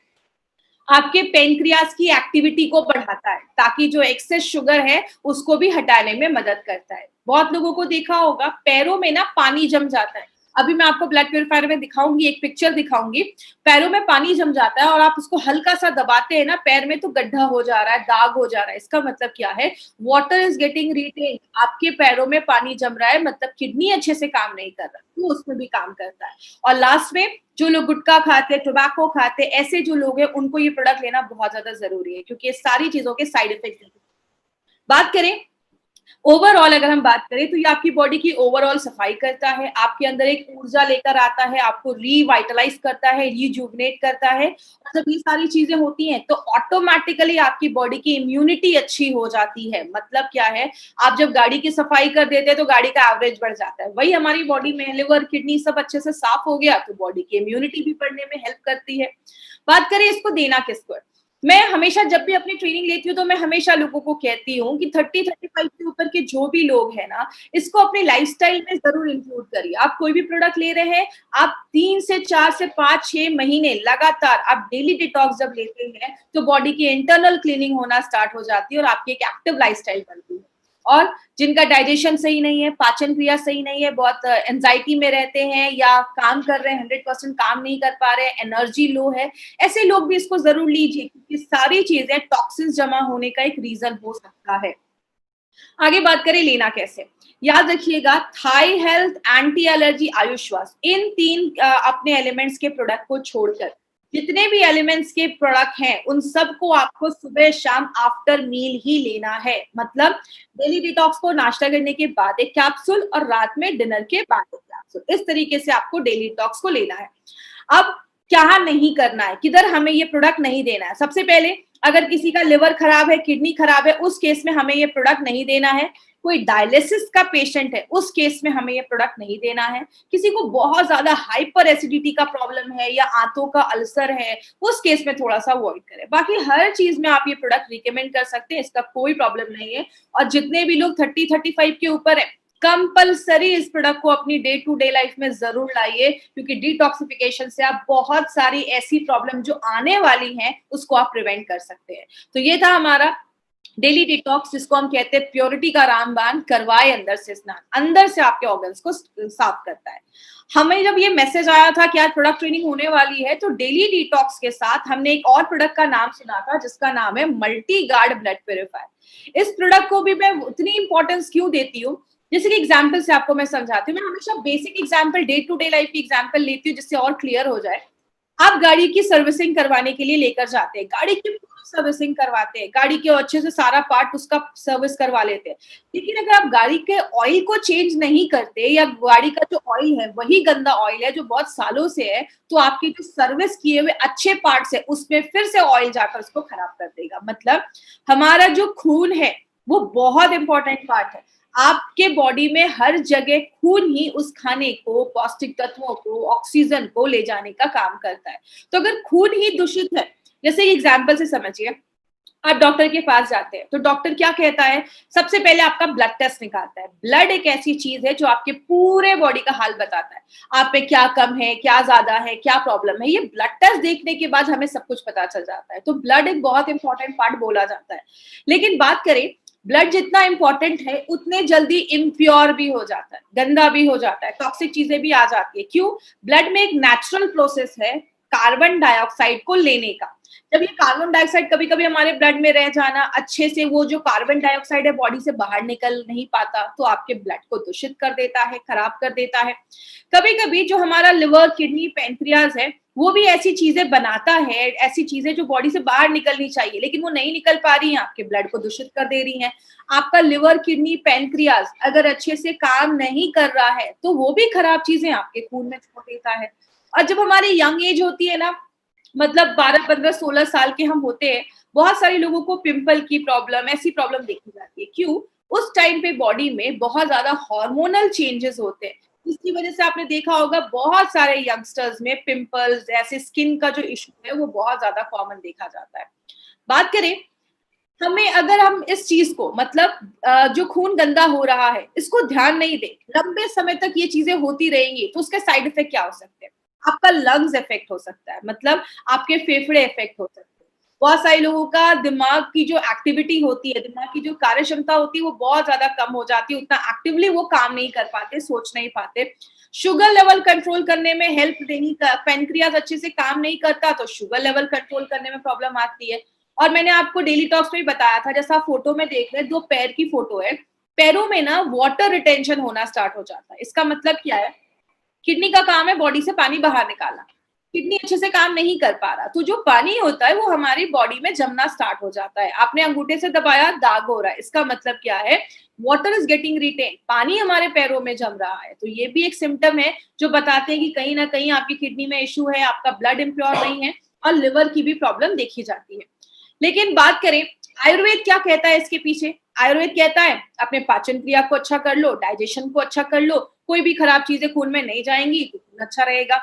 आपके पेनक्रियाज की एक्टिविटी को बढ़ाता है, ताकि जो एक्सेस शुगर है उसको भी हटाने में मदद करता है। बहुत लोगों को देखा होगा पैरों में ना पानी जम जाता है। अभी मैं आपको ब्लड प्यूरिफायर में दिखाऊंगी, एक पिक्चर दिखाऊंगी। पैरों में पानी जम जाता है और आप उसको हल्का सा दबाते हैं ना पैर में, तो गड्ढा हो जा रहा है, दाग हो जा रहा है। इसका मतलब क्या है? Water is getting retain. आपके पैरों में पानी जम रहा है, मतलब किडनी अच्छे से काम नहीं कर रहा, तो उसमें भी काम करता है। और लास्ट में जो लोग गुटखा खाते, टोबैको खाते, ऐसे जो लोग हैं उनको ये प्रोडक्ट लेना बहुत ज्यादा जरूरी है, क्योंकि ये सारी चीजों के साइड इफेक्ट हैं। बात करें ओवरऑल, अगर हम बात करें तो ये आपकी बॉडी की ओवरऑल सफाई करता है, आपके अंदर एक ऊर्जा लेकर आता है, आपको रिवाइटलाइज करता है, रिजुवनेट करता है। और जब ये सारी चीजें होती हैं तो ऑटोमेटिकली आपकी बॉडी की इम्यूनिटी अच्छी हो जाती है। मतलब क्या है? आप जब गाड़ी की सफाई कर देते हैं तो गाड़ी का एवरेज बढ़ जाता है। वही हमारी बॉडी में लिवर, किडनी सब अच्छे से साफ हो गया तो बॉडी की इम्यूनिटी भी बढ़ने में हेल्प करती है। बात करें इसको देना किसको है? मैं हमेशा जब भी अपनी ट्रेनिंग लेती हूँ तो मैं हमेशा लोगों को कहती हूँ कि 30-35 के ऊपर के जो भी लोग हैं ना, इसको अपने लाइफस्टाइल में जरूर इंक्लूड करिए। आप कोई भी प्रोडक्ट ले रहे हैं, आप 3 से 4 से 5-6 महीने लगातार आप डेली डिटॉक्स जब लेते हैं तो बॉडी की इंटरनल क्लीनिंग होना स्टार्ट हो जाती है और आपकी एक एक्टिव लाइफस्टाइल बनती है। और जिनका डाइजेशन सही नहीं है, पाचन क्रिया सही नहीं है, बहुत एंजाइटी में रहते हैं या काम कर रहे हैं 100% काम नहीं कर पा रहे हैं, एनर्जी लो है, ऐसे लोग भी इसको जरूर लीजिए क्योंकि सारी चीजें टॉक्सिन्स जमा होने का एक रीजन हो सकता है। आगे बात करें लेना कैसे। याद रखिएगा, थाई हेल्थ, एंटी एलर्जी, आयुश्वास, इन 3 अपने एलिमेंट्स के प्रोडक्ट को छोड़कर जितने भी एलिमेंट्स के प्रोडक्ट हैं उन सबको आपको सुबह शाम आफ्टर मील ही लेना है। मतलब डेली डिटॉक्स को नाश्ता करने के बाद एक कैप्सूल और रात में डिनर के बाद एक कैप्सूल, इस तरीके से आपको डेली डिटॉक्स को लेना है। अब क्या नहीं करना है, किधर हमें ये प्रोडक्ट नहीं देना है। सबसे पहले, अगर किसी का लिवर खराब है, किडनी खराब है, उस केस में हमें ये प्रोडक्ट नहीं देना है। कोई डायलिसिस का पेशेंट है, उस केस में हमें ये प्रोडक्ट नहीं देना है। किसी को बहुत ज्यादा हाइपर एसिडिटी का प्रॉब्लम है या आंतों का अल्सर है, उस केस में थोड़ा सा अवॉइड करें। बाकी हर चीज में आप ये प्रोडक्ट रिकमेंड कर सकते हैं, इसका कोई प्रॉब्लम नहीं है। और जितने भी लोग 30-35 के ऊपर है, कंपल्सरी इस प्रोडक्ट को अपनी डे टू डे लाइफ में जरूर लाइए क्योंकि डिटॉक्सिफिकेशन से आप बहुत सारी ऐसी प्रॉब्लम जो आने वाली हैं उसको आप प्रिवेंट कर सकते हैं। तो ये था हमारा डेली डिटॉक्स, जिसको हम कहते हैं प्योरिटी का रामबाण, करवाए अंदर से स्नान, अंदर से आपके ऑर्गन्स को साफ करता है। हमें जब ये मैसेज आया था कि आज प्रोडक्ट ट्रेनिंग होने वाली है तो डेली डिटॉक्स के साथ हमने एक और प्रोडक्ट का नाम सुना था जिसका नाम है मल्टी गार्ड ब्लड प्यूरिफायर। इस प्रोडक्ट को भी मैं उतनी इंपॉर्टेंस क्यों देती हूँ, जैसे कि एग्जाम्पल से आपको मैं समझाती हूँ। मैं हमेशा basic example, day to day life की एग्जाम्पल लेती हूँ जिससे और क्लियर हो जाए। आप गाड़ी की सर्विसिंग करवाने के लिए लेकर जाते हैं, गाड़ी की पूरी सर्विसिंग करवाते हैं, गाड़ी के अच्छे से सारा पार्ट उसका सर्विस करवा लेते हैं, लेकिन अगर आप गाड़ी के ऑयल को चेंज नहीं करते या गाड़ी का जो ऑयल है वही गंदा ऑयल है जो बहुत सालों से है, तो आपके जो सर्विस किए हुए अच्छे पार्ट्स है उसमें फिर से ऑयल जाकर उसको खराब कर देगा। मतलब हमारा जो खून है वो बहुत इंपॉर्टेंट पार्ट है। आपके बॉडी में हर जगह खून ही उस खाने को, पौष्टिक तत्वों को, ऑक्सीजन को ले जाने का काम करता है। तो अगर खून ही दूषित है, जैसे एग्जाम्पल से समझिए, आप डॉक्टर के पास जाते हैं तो डॉक्टर क्या कहता है, सबसे पहले आपका ब्लड टेस्ट निकालता है। ब्लड एक ऐसी चीज है जो आपके पूरे बॉडी का हाल बताता है, आप में क्या कम है, क्या ज्यादा है, क्या प्रॉब्लम है। ये ब्लड टेस्ट देखने के बाद हमें सब कुछ पता चल जाता है। तो ब्लड एक बहुत इंपॉर्टेंट पार्ट बोला जाता है। लेकिन बात करें, ब्लड जितना इंपॉर्टेंट है उतने जल्दी इम्प्योर भी हो जाता है, गंदा भी हो जाता है, टॉक्सिक चीजें भी आ जाती है। क्यों? ब्लड में एक नेचुरल प्रोसेस है कार्बन डाइऑक्साइड को लेने का। जब ये कार्बन डाइऑक्साइड कभी कभी हमारे ब्लड में रह जाना, अच्छे से वो जो कार्बन डाइऑक्साइड है बॉडी से बाहर निकल नहीं पाता, तो आपके ब्लड को दूषित कर देता है, खराब कर देता है। कभी कभी जो हमारा लिवर, किडनी, पैंक्रियाज है वो भी ऐसी चीजें बनाता है, ऐसी चीजें जो बॉडी से बाहर निकलनी चाहिए लेकिन वो नहीं निकल पा रही हैं, आपके ब्लड को दूषित कर दे रही हैं। आपका लिवर, किडनी, पैंक्रियाज अगर अच्छे से काम नहीं कर रहा है तो वो भी खराब चीजें आपके खून में छोड़ देता है। और जब हमारी यंग एज होती है ना, मतलब 12, 15, 16 साल के हम होते हैं, बहुत सारे लोगों को पिंपल की प्रॉब्लम, ऐसी प्रॉब्लम देखी जाती है। क्यों? उस टाइम पे बॉडी में बहुत ज्यादा हार्मोनल चेंजेस होते हैं, इसकी वजह से आपने देखा होगा बहुत सारे यंगस्टर्स में पिंपल्स, ऐसे स्किन का जो इशू है वो बहुत ज्यादा कॉमन देखा जाता है। बात करें हमें, अगर हम इस चीज को, मतलब जो खून गंदा हो रहा है इसको ध्यान नहीं दे, लंबे समय तक ये चीजें होती रहेंगी तो उसके साइड इफेक्ट क्या हो सकते हैं? आपका लंग्स इफेक्ट हो सकता है, मतलब आपके फेफड़े इफेक्ट हो सकते हैं। बहुत सारे लोगों का दिमाग की जो एक्टिविटी होती है, दिमाग की जो कार्य क्षमता होती है वो बहुत ज्यादा कम हो जाती है, उतना एक्टिवली वो काम नहीं कर पाते, सोच नहीं पाते। शुगर लेवल कंट्रोल करने में हेल्प देनी, पेनक्रियाज अच्छे से काम नहीं करता तो शुगर लेवल कंट्रोल करने में प्रॉब्लम आती है। और मैंने आपको डेली टॉक्स में भी बताया था, जैसा फोटो में देख रहे हैं, 2 पैर की फोटो है, पैरों में ना वाटर रिटेंशन होना स्टार्ट हो जाता है। इसका मतलब क्या है? किडनी का काम है बॉडी से पानी बाहर निकालना, किडनी अच्छे से काम नहीं कर पा रहा तो जो पानी होता है वो हमारी बॉडी में जमना स्टार्ट हो जाता है। आपने अंगूठे से दबाया, दाग हो रहा है, इसका मतलब क्या है? वाटर इज गेटिंग रिटेन, पानी हमारे पैरों में जम रहा है। तो ये भी एक सिम्टम है जो बताते हैं कि कहीं ना कहीं आपकी किडनी में इशू है, आपका ब्लड इम्प्योर नहीं है, और लिवर की भी प्रॉब्लम देखी जाती है। लेकिन बात करें आयुर्वेद क्या कहता है इसके पीछे। आयुर्वेद कहता है अपने पाचन क्रिया को अच्छा कर लो, डाइजेशन को अच्छा कर लो, कोई भी खराब चीजें खून में नहीं जाएंगी तो खून अच्छा रहेगा।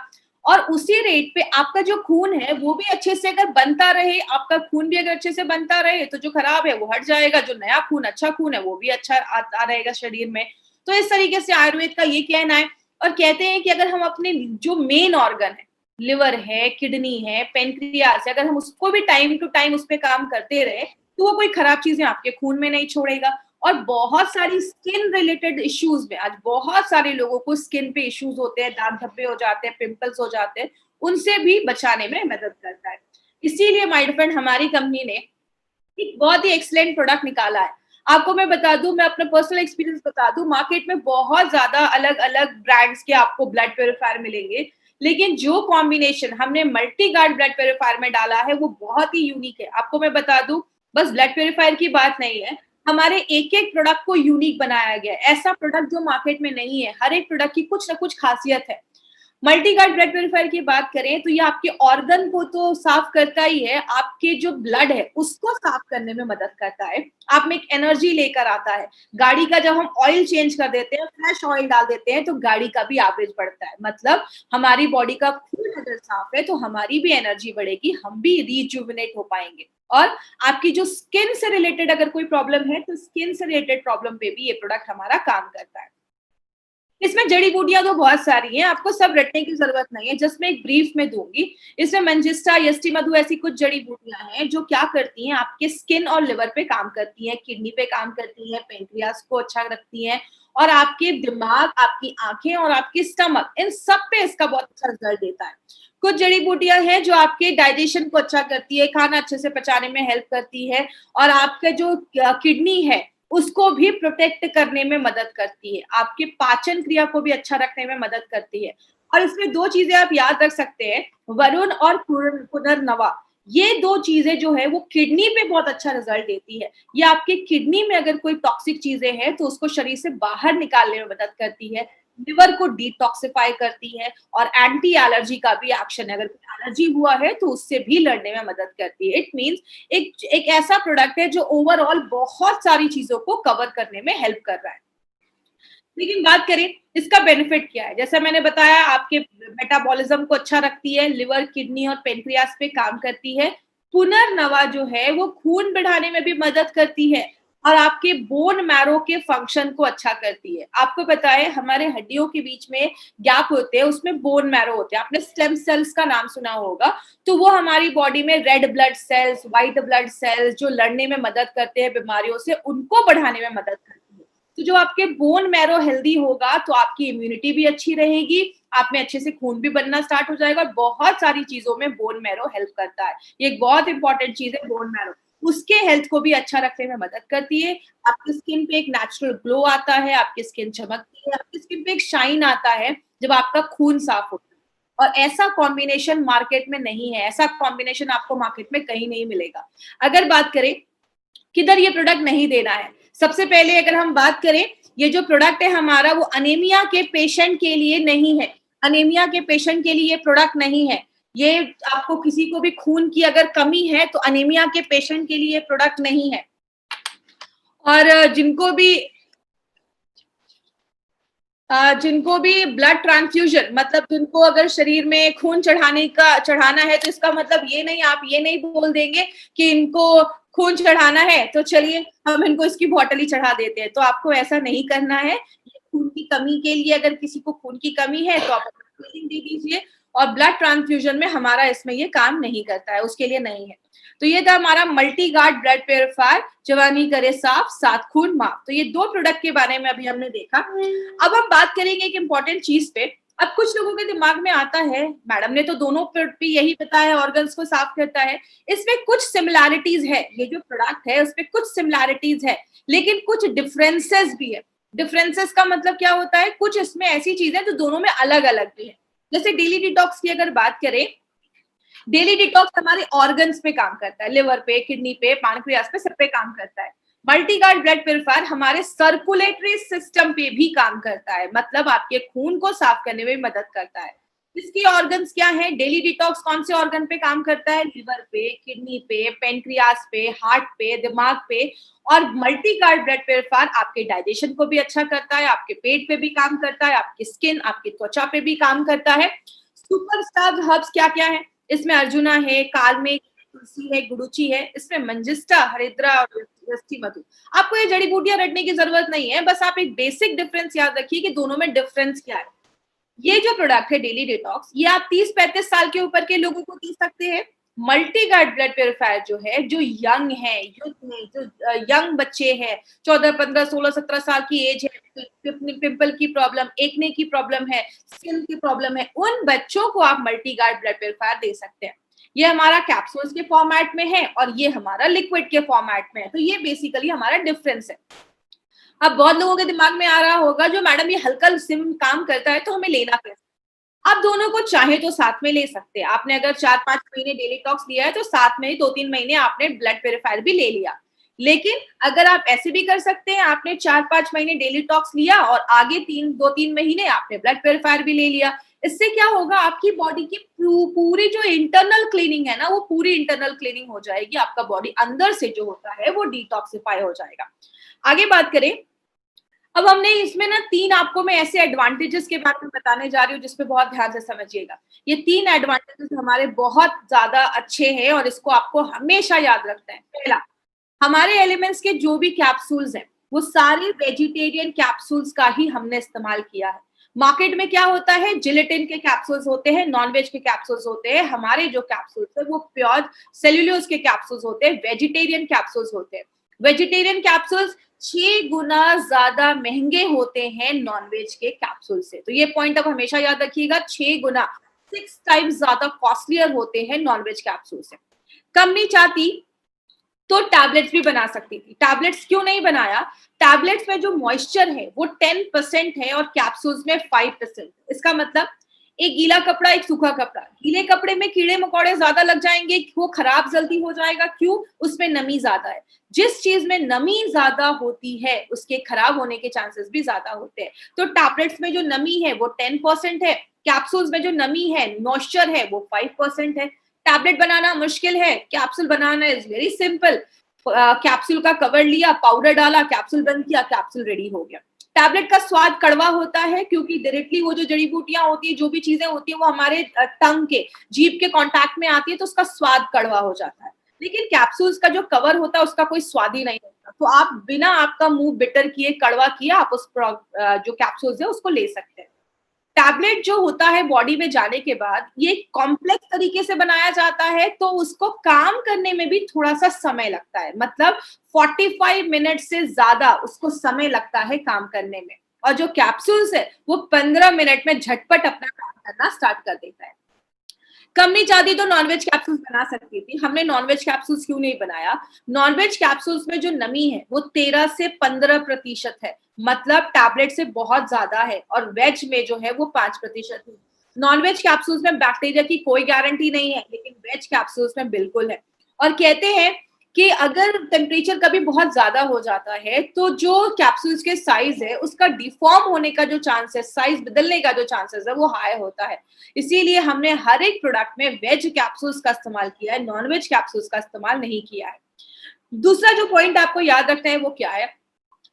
और उसी रेट पे आपका जो खून है वो भी अच्छे से अगर बनता रहे, आपका खून भी अगर अच्छे से बनता रहे तो जो खराब है वो हट जाएगा, जो नया खून अच्छा खून है वो भी अच्छा आता रहेगा शरीर में। तो इस तरीके से आयुर्वेद का ये कहना है। और कहते हैं कि अगर हम अपने जो मेन ऑर्गन है, लिवर है, किडनी है, पेनक्रियास है, अगर हम उसको भी टाइम टू टाइम उस पे काम करते रहे तो वो कोई खराब चीजें आपके खून में नहीं छोड़ेगा। और बहुत सारी स्किन रिलेटेड इश्यूज में आज बहुत सारे लोगों को स्किन पे इश्यूज होते हैं, दाग धब्बे हो जाते हैं, पिंपल्स हो जाते हैं, उनसे भी बचाने में मदद करता है। इसीलिए माय फ्रेंड हमारी कंपनी ने एक बहुत ही एक्सीलेंट प्रोडक्ट निकाला है। आपको मैं बता दूं, मैं अपना पर्सनल एक्सपीरियंस बता दूं, मार्केट में बहुत ज्यादा अलग अलग ब्रांड्स के आपको ब्लड प्योरीफायर मिलेंगे, लेकिन जो कॉम्बिनेशन हमने मल्टी गार्ड ब्लड प्योरीफायर में डाला है वो बहुत ही यूनिक है। आपको मैं बता दूं, बस ब्लड प्योरीफायर की बात नहीं है, हमारे एक एक प्रोडक्ट को यूनिक बनाया गया है। ऐसा प्रोडक्ट जो मार्केट में नहीं है, हर एक प्रोडक्ट की कुछ ना कुछ खासियत है। मल्टी गार्ड ब्लड प्योरीफायर की बात करें तो ये आपके ऑर्गन को तो साफ करता ही है, आपके जो ब्लड है उसको साफ करने में मदद करता है, आप में एक एनर्जी लेकर आता है। गाड़ी का जब हम ऑयल चेंज कर देते हैं, फ्रेश ऑयल डाल देते हैं, तो गाड़ी का भी एवरेज बढ़ता है। मतलब हमारी बॉडी का खून अगर साफ है तो हमारी भी एनर्जी बढ़ेगी, हम भी रिजुविनेट हो पाएंगे। और आपकी जो स्किन से रिलेटेड अगर कोई प्रॉब्लम है तो स्किन से रिलेटेड प्रॉब्लम पे भी ये प्रोडक्ट हमारा काम करता है। इसमें जड़ी बूटियां तो बहुत सारी हैं, आपको सब रटने की जरूरत नहीं है, जस्ट मैं एक ब्रीफ में दूंगी। इसमें मंजिस्टा, यष्टि मधु ऐसी कुछ जड़ी बूटियां हैं जो क्या करती हैं, आपके स्किन और लिवर पे काम करती हैं, किडनी पे काम करती हैं, पेंक्रियास को अच्छा रखती हैं, और आपके दिमाग, आपकी आंखें और आपके स्टमक, इन सब पे इसका बहुत अच्छा रिजल्ट देता है। कुछ जड़ी बूटियां हैं जो आपके डाइजेशन को अच्छा करती है, खाना अच्छे से पचाने में हेल्प करती है, और आपका जो किडनी है उसको भी प्रोटेक्ट करने में मदद करती है, आपके पाचन क्रिया को भी अच्छा रखने में मदद करती है। और इसमें दो चीजें आप याद रख सकते हैं, वरुण और पुनर्नवा, ये दो चीजें जो है वो किडनी पे बहुत अच्छा रिजल्ट देती है। ये आपके किडनी में अगर कोई टॉक्सिक चीजें हैं तो उसको शरीर से बाहर निकालने में मदद करती है, लिवर को डिटॉक्सिफाई करती है, और एंटी एलर्जी का भी एक्शन है, अगर एलर्जी हुआ है तो उससे भी लड़ने में मदद करती है। इट मींस एक ऐसा प्रोडक्ट है जो ओवरऑल बहुत सारी चीजों को कवर करने में हेल्प कर रहा है। लेकिन बात करें इसका बेनिफिट क्या है, जैसा मैंने बताया आपके मेटाबॉलिज्म को अच्छा रखती है, लिवर, किडनी और पेनक्रियास पे काम करती है। पुनर्नवा जो है वो खून बढ़ाने में भी मदद करती है, और आपके बोन मैरो के फंक्शन को अच्छा करती है। आपको पता है हमारे हड्डियों के बीच में गैप होते हैं, उसमें बोन मैरो होते हैं, आपने स्टेम सेल्स का नाम सुना होगा। तो वो हमारी बॉडी में red blood cells, white blood cells जो लड़ने में मदद करते हैं बीमारियों से, उनको बढ़ाने में मदद करते हैं। तो जो आपके बोन मैरो हेल्दी होगा तो आपकी इम्यूनिटी भी अच्छी रहेगी, आप में अच्छे से खून भी बनना स्टार्ट हो जाएगा, और बहुत सारी चीजों में बोन मैरो हेल्प करता है। ये एक बहुत इंपॉर्टेंट चीज है बोन मैरो, उसके हेल्थ को भी अच्छा रखने में मदद करती है। आपकी स्किन पे एक नेचुरल ग्लो आता है, आपकी स्किन चमकती है, आपकी स्किन पे एक शाइन आता है जब आपका खून साफ होता है। और ऐसा कॉम्बिनेशन मार्केट में नहीं है, ऐसा कॉम्बिनेशन आपको मार्केट में कहीं नहीं मिलेगा। अगर बात करें किधर ये प्रोडक्ट नहीं देना है, सबसे पहले अगर हम बात करें, ये जो प्रोडक्ट है हमारा वो अनीमिया के पेशेंट के लिए नहीं है। अनीमिया के पेशेंट के लिए ये प्रोडक्ट नहीं है। ये आपको किसी को भी खून की अगर कमी है तो अनीमिया के पेशेंट के लिए ये प्रोडक्ट नहीं है। और जिनको भी ब्लड ट्रांसफ्यूजन, मतलब जिनको अगर शरीर में खून चढ़ाना है, तो इसका मतलब ये नहीं, आप ये नहीं बोल देंगे कि इनको खून चढ़ाना है तो चलिए हम इनको इसकी बॉटल ही चढ़ा देते हैं, तो आपको ऐसा नहीं करना है। खून की कमी के लिए, अगर किसी को खून की कमी है तो आप दे दीजिए, और ब्लड ट्रांसफ्यूजन में हमारा इसमें ये काम नहीं करता है, उसके लिए नहीं है। तो ये था हमारा मल्टी गार्ड ब्लड प्योरीफायर, जवानी करे साफ, सात खून माफ। तो ये दो प्रोडक्ट के बारे में अभी हमने देखा। अब हम बात करेंगे एक इंपॉर्टेंट चीज पे। अब कुछ लोगों के दिमाग में आता है, मैडम ने तो दोनों पे यही बताया, ऑर्गन्स को साफ करता है, इसमें कुछ सिमिलैरिटीज है, ये जो प्रोडक्ट है उसमें कुछ सिमिलैरिटीज है, लेकिन कुछ डिफरेंसेस भी है। डिफरेंसेस का मतलब क्या होता है, कुछ इसमें ऐसी चीजें जो दोनों में अलग अलग भी है। जैसे डेली डिटॉक्स की अगर बात करें, डेली डिटॉक्स हमारे ऑर्गन्स पे काम करता है, लिवर पे, किडनी पे, पैनक्रियास पे, सब पे काम करता है। मल्टी गार्ड ब्लड प्योरीफायर हमारे सर्कुलेटरी सिस्टम पे भी काम करता है, मतलब आपके खून को साफ करने में मदद करता है। इसकी ऑर्गन्स क्या है, डेली डिटॉक्स कौन से ऑर्गन पे काम करता है, लिवर पे, किडनी पे, पेनक्रियास पे, हार्ट पे, दिमाग पे। और मल्टी गार्ड ब्लड प्योरीफायर आपके डाइजेशन को भी अच्छा करता है, आपके पेट पे भी काम करता है, आपकी स्किन, आपकी त्वचा पे भी काम करता है। सुपरस्टार हर्ब्स क्या क्या है? इसमें अर्जुना है, कालमेघ, तुलसी है, गुडुचि है, इसमें मंजिष्ठा, हरिद्रा और यष्टि मधु। आपको ये जड़ी बूटियां रटने की जरूरत नहीं है, बस आप एक बेसिक डिफरेंस याद रखिए कि दोनों में डिफरेंस क्या है। ये जो प्रोडक्ट है डेली डिटॉक्स, ये आप 30-35 साल के ऊपर के लोगों को दे सकते हैं। मल्टी गार्ड ब्लड प्योरीफायर जो है, जो यंग है, यूथ है, जो यंग बच्चे हैं, 14, 15, 16, 17 साल की एज है, पिंपल की प्रॉब्लम, एक्ने की प्रॉब्लम है, स्किन की प्रॉब्लम है, उन बच्चों को आप मल्टी गार्ड ब्लड प्योरीफायर दे सकते हैं। ये हमारा कैप्सूल्स के फॉर्मेट में है और ये हमारा लिक्विड के फॉर्मेट में है। तो ये बेसिकली हमारा डिफरेंस है। अब बहुत लोगों के दिमाग में आ रहा होगा, जो मैडम ये हल्का सिम काम करता है तो हमें लेना कैसे? आप दोनों को चाहे तो साथ में ले सकते हैं। आपने अगर 4-5 महीने डेली टॉक्स लिया है तो साथ में ही 2-3 महीने आपने ब्लड प्यूरीफायर भी ले लिया। लेकिन अगर आप ऐसे भी कर सकते हैं, आपने 4-5 महीने डेली टॉक्स लिया और आगे 2-3 महीने आपने ब्लड प्यूरीफायर भी ले लिया। इससे क्या होगा, आपकी बॉडी की पूरी जो इंटरनल क्लीनिंग है ना, वो पूरी इंटरनल क्लीनिंग हो जाएगी। आपका बॉडी अंदर से जो होता है वो डिटॉक्सिफाई हो जाएगा। आगे बात करें, अब हमने इसमें ना 3 आपको मैं ऐसे एडवांटेजेस के बारे में बताने जा रही हूँ जिसपे बहुत ध्यान से समझिएगा। ये 3 एडवांटेजेस हमारे बहुत ज्यादा अच्छे हैं और इसको आपको हमेशा याद रखना है। पहला, हमारे एलिमेंट्स के जो भी कैप्सूल्स हैं वो सारे वेजिटेरियन कैप्सूल्स का ही हमने इस्तेमाल किया है। मार्केट में क्या होता है, जिलेटिन के कैप्सूल्स होते हैं, नॉनवेज के कैप्सूल्स होते हैं। हमारे जो कैप्सूल्स है वो प्योर सेल्यूलोज के कैप्सूल्स होते हैं, वेजिटेरियन कैप्सूल्स होते हैं। वेजिटेरियन कैप्सूल्स 6 गुना ज्यादा महंगे होते हैं नॉनवेज के कैप्सूल से। तो ये पॉइंट अब हमेशा याद रखिएगा, 6 गुना, 6 टाइम्स ज्यादा कॉस्टलियर होते हैं नॉनवेज कैप्सूल से। कंपनी चाहती तो टैबलेट्स भी बना सकती थी। टैबलेट्स क्यों नहीं बनाया? टैबलेट्स में जो मॉइस्चर है वो 10% है और कैप्सूल्स में 5%। इसका मतलब एक गीला कपड़ा, एक सूखा कपड़ा, गीले कपड़े में कीड़े मकोड़े ज्यादा लग जाएंगे, वो खराब जल्दी हो जाएगा। क्यों? उसमें नमी ज्यादा है। जिस चीज में नमी ज्यादा होती है उसके खराब होने के चांसेस भी ज्यादा होते हैं। तो टैबलेट्स में जो नमी है वो 10% है, कैप्सूल्स में जो नमी है, मॉइस्चर है, वो 5% है। टैबलेट बनाना मुश्किल है, capsule banana is very simple. Capsule का कवर लिया, पाउडर डाला, कैप्सूल बंद किया, कैप्सूल रेडी हो गया। टैबलेट का स्वाद कड़वा होता है क्योंकि डायरेक्टली वो जो जड़ी बूटियां होती है, जो भी चीजें होती है, वो हमारे टंग के, जीभ के कांटेक्ट में आती है तो उसका स्वाद कड़वा हो जाता है। लेकिन कैप्सूल्स का जो कवर होता है उसका कोई स्वाद ही नहीं होता। तो आप बिना आपका मुंह बिटर किए, कड़वा किए, आप उस जो कैप्सूल्स है उसको ले सकते हैं। टैबलेट जो होता है बॉडी में जाने के बाद ये कॉम्प्लेक्स तरीके से बनाया जाता है तो उसको काम करने में भी थोड़ा सा समय लगता है। मतलब 45 मिनट से ज्यादा उसको समय लगता है काम करने में। और जो कैप्सूल्स है वो 15 मिनट में झटपट अपना काम करना स्टार्ट कर देता है। कंपनी चाहती तो नॉनवेज कैप्सूल्स बना सकती थी। हमने नॉनवेज कैप्सूल्स क्यों नहीं बनाया? नॉनवेज कैप्सूल्स में जो नमी है वो 13 से 15% है, मतलब टैबलेट से बहुत ज्यादा है। और वेज में जो है वो 5% है। नॉनवेज कैप्सूल्स में बैक्टीरिया की कोई गारंटी नहीं है, लेकिन वेज कैप्सूल्स में बिल्कुल है। और कहते हैं कि अगर टेम्परेचर कभी बहुत ज्यादा हो जाता है तो जो कैप्सूल्स के साइज है उसका डिफॉर्म होने का जो चांस है, साइज बदलने का जो चांसेस है वो हाई होता है। इसीलिए हमने हर एक प्रोडक्ट में वेज कैप्सूल्स का इस्तेमाल किया है, नॉनवेज कैप्सूल्स का इस्तेमाल नहीं किया है। दूसरा जो पॉइंट आपको याद रखना है वो क्या है,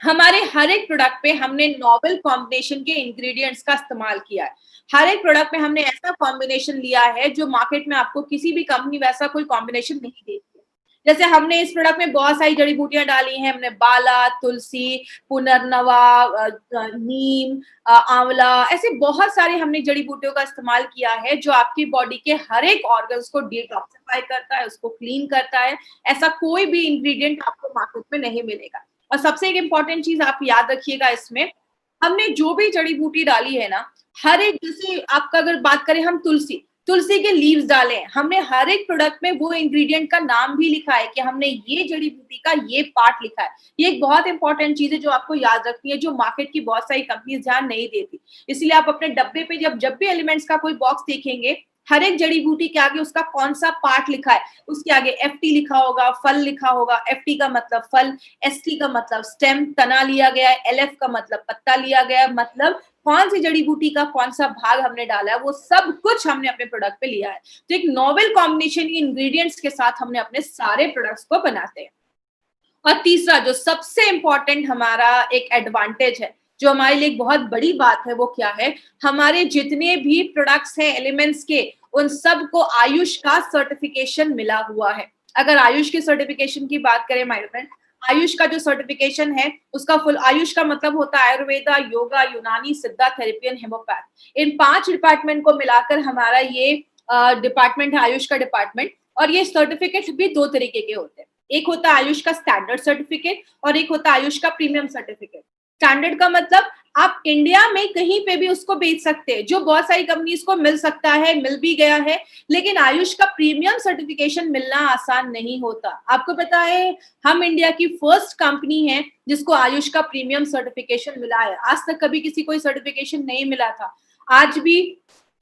हमारे हर एक प्रोडक्ट पे हमने नॉवेल कॉम्बिनेशन के इंग्रेडिएंट्स का इस्तेमाल किया है। हर एक प्रोडक्ट में हमने ऐसा कॉम्बिनेशन लिया है जो मार्केट में आपको किसी भी कंपनी वैसा कोई कॉम्बिनेशन नहीं देती है। जैसे हमने इस प्रोडक्ट में बहुत सारी जड़ी बूटियां डाली हैं। हमने बाला, तुलसी, पुनर्नवा, नीम, आंवला, ऐसे बहुत सारे हमने जड़ी बूटियों का इस्तेमाल किया है जो आपकी बॉडी के हर एक ऑर्गन्स को डिटॉक्सिफाई करता है, उसको क्लीन करता है। ऐसा कोई भी इंग्रेडिएंट आपको मार्केट में नहीं मिलेगा। और सबसे एक इम्पॉर्टेंट चीज आप याद रखिएगा, इसमें हमने जो भी जड़ी बूटी डाली है ना, हर एक, जैसे आपका अगर बात करें हम तुलसी के लीव्स डाले हैं, हमने हर एक प्रोडक्ट में वो इंग्रेडिएंट का नाम भी लिखा है कि हमने ये जड़ी बूटी का ये पार्ट लिखा है। ये एक बहुत इंपॉर्टेंट चीज है जो आपको याद रखनी है, जो मार्केट की बहुत सारी कंपनीज ध्यान नहीं देती। इसलिए आप अपने डब्बे पे जब भी एलिमेंट्स का कोई बॉक्स देखेंगे, हर एक जड़ी बूटी के आगे उसका कौन सा पार्ट लिखा है, उसके आगे एफटी लिखा होगा, फल लिखा होगा। एफटी का मतलब फल, एसटी का मतलब स्टेम, तना लिया गया है, एलएफ का मतलब पत्ता लिया गया है, मतलब कौन सी जड़ी बूटी का कौन सा भाग हमने डाला है, वो सब कुछ हमने अपने प्रोडक्ट पे लिया है। तो एक नॉवेल कॉम्बिनेशन की इंग्रेडिएंट्स के साथ हमने अपने सारे प्रोडक्ट्स को बनाते हैं। और तीसरा जो सबसे इंपॉर्टेंट हमारा एक एडवांटेज है, जो हमारे लिए एक बहुत बड़ी बात है वो क्या है, हमारे जितने भी प्रोडक्ट्स हैं एलिमेंट्स के, उन सबको आयुष का सर्टिफिकेशन मिला हुआ है। अगर आयुष के सर्टिफिकेशन की बात करें माय फ्रेंड, आयुष का जो सर्टिफिकेशन है उसका फुल, आयुष का मतलब होता है आयुर्वेदा, योगा, यूनानी, सिद्धा, थेरेपी एंड हेमोपैथ। इन 5 डिपार्टमेंट को मिलाकर हमारा ये डिपार्टमेंट है आयुष का डिपार्टमेंट। और ये सर्टिफिकेट भी 2 तरीके के होते हैं, एक होता है आयुष का स्टैंडर्ड सर्टिफिकेट और एक होता है आयुष का प्रीमियम सर्टिफिकेट। स्टैंडर्ड का मतलब आप इंडिया में कहीं पे भी उसको बेच सकते हैं, जो बहुत सारी कंपनीज को मिल सकता है, मिल भी गया है, लेकिन आयुष का प्रीमियम सर्टिफिकेशन मिलना आसान नहीं होता। आपको पता है हम इंडिया की फर्स्ट कंपनी है जिसको आयुष का प्रीमियम सर्टिफिकेशन मिला है। आज तक कभी किसी को सर्टिफिकेशन नहीं मिला था। आज भी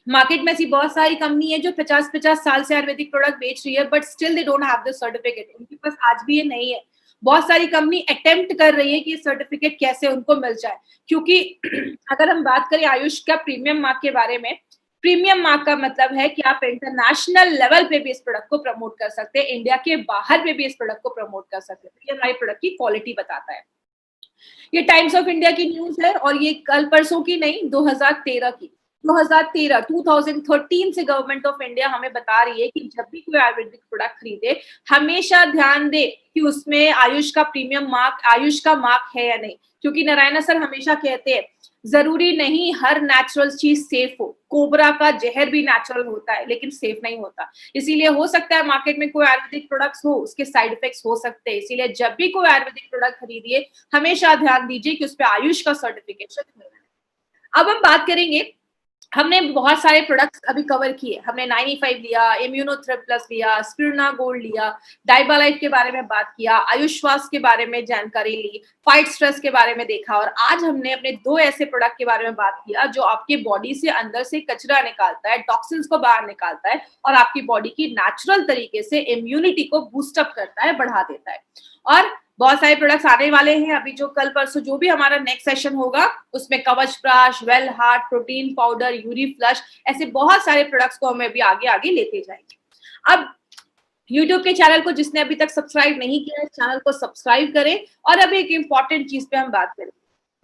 मार्केट में ऐसी बहुत सारी कंपनी है जो 50-50 साल से आयुर्वेदिक प्रोडक्ट बेच रही है, but still they don't have the certificate. उनके पास आज भी ये नहीं है। बहुत सारी कंपनी अटेम्प्ट कर रही है कि सर्टिफिकेट कैसे उनको मिल जाए, क्योंकि अगर हम बात करें आयुष का प्रीमियम मार्क के बारे में, प्रीमियम मार्क का मतलब है कि आप इंटरनेशनल लेवल पे भी इस प्रोडक्ट को प्रमोट कर सकते हैं, इंडिया के बाहर में भी इस प्रोडक्ट को प्रमोट कर सकते हैं। ये हमारे प्रोडक्ट की क्वालिटी बताता है। ये टाइम्स ऑफ इंडिया की न्यूज है और ये कल परसों की नहीं, 2013 की। 2013 से गवर्नमेंट ऑफ इंडिया हमें बता रही है कि जब भी कोई आयुर्वेदिक प्रोडक्ट खरीदे हमेशा ध्यान दे कि उसमें आयुष का प्रीमियम मार्क, आयुष का मार्क है या नहीं। क्योंकि नारायणा सर हमेशा कहते हैं जरूरी नहीं हर नेचुरल चीज सेफ हो, कोबरा का जहर भी नेचुरल होता है लेकिन सेफ नहीं होता। इसीलिए हो सकता है मार्केट में कोई आयुर्वेदिक प्रोडक्ट्स हो, उसके साइड इफेक्ट्स हो सकते हैं। इसीलिए जब भी कोई आयुर्वेदिक प्रोडक्ट खरीदिए हमेशा ध्यान दीजिए कि उस पर आयुष का सर्टिफिकेशन मिल रहा है। अब हम बात करेंगे, हमने बहुत सारे प्रोडक्ट्स अभी कवर किए। हमने 95 लिया, इम्यूनोथ्रेप प्लस लिया, स्पिरुलिना गोल्ड लिया, डाइबालाइफ के बारे में बात किया, आयुश्वास के बारे में जानकारी ली, फाइट स्ट्रेस के बारे में देखा, और आज हमने अपने 2 ऐसे प्रोडक्ट के बारे में बात किया जो आपके बॉडी से अंदर से कचरा निकालता है, टॉक्सिन्स को बाहर निकालता है और आपकी बॉडी की नेचुरल तरीके से इम्यूनिटी को बूस्टअप करता है, बढ़ा देता है। और बहुत सारे प्रोडक्ट्स आने वाले हैं अभी, जो कल परसों जो भी हमारा नेक्स्ट सेशन होगा उसमें Kavach Prash, Well Heart, protein powder, Uri Flush, ऐसे बहुत सारे प्रोडक्ट्स को हम अभी आगे आगे लेते जाएंगे। अब YouTube के चैनल को जिसने अभी तक सब्सक्राइब नहीं किया है, इस चैनल को सब्सक्राइब करें। और अब एक इंपॉर्टेंट चीज पे हम बात करें।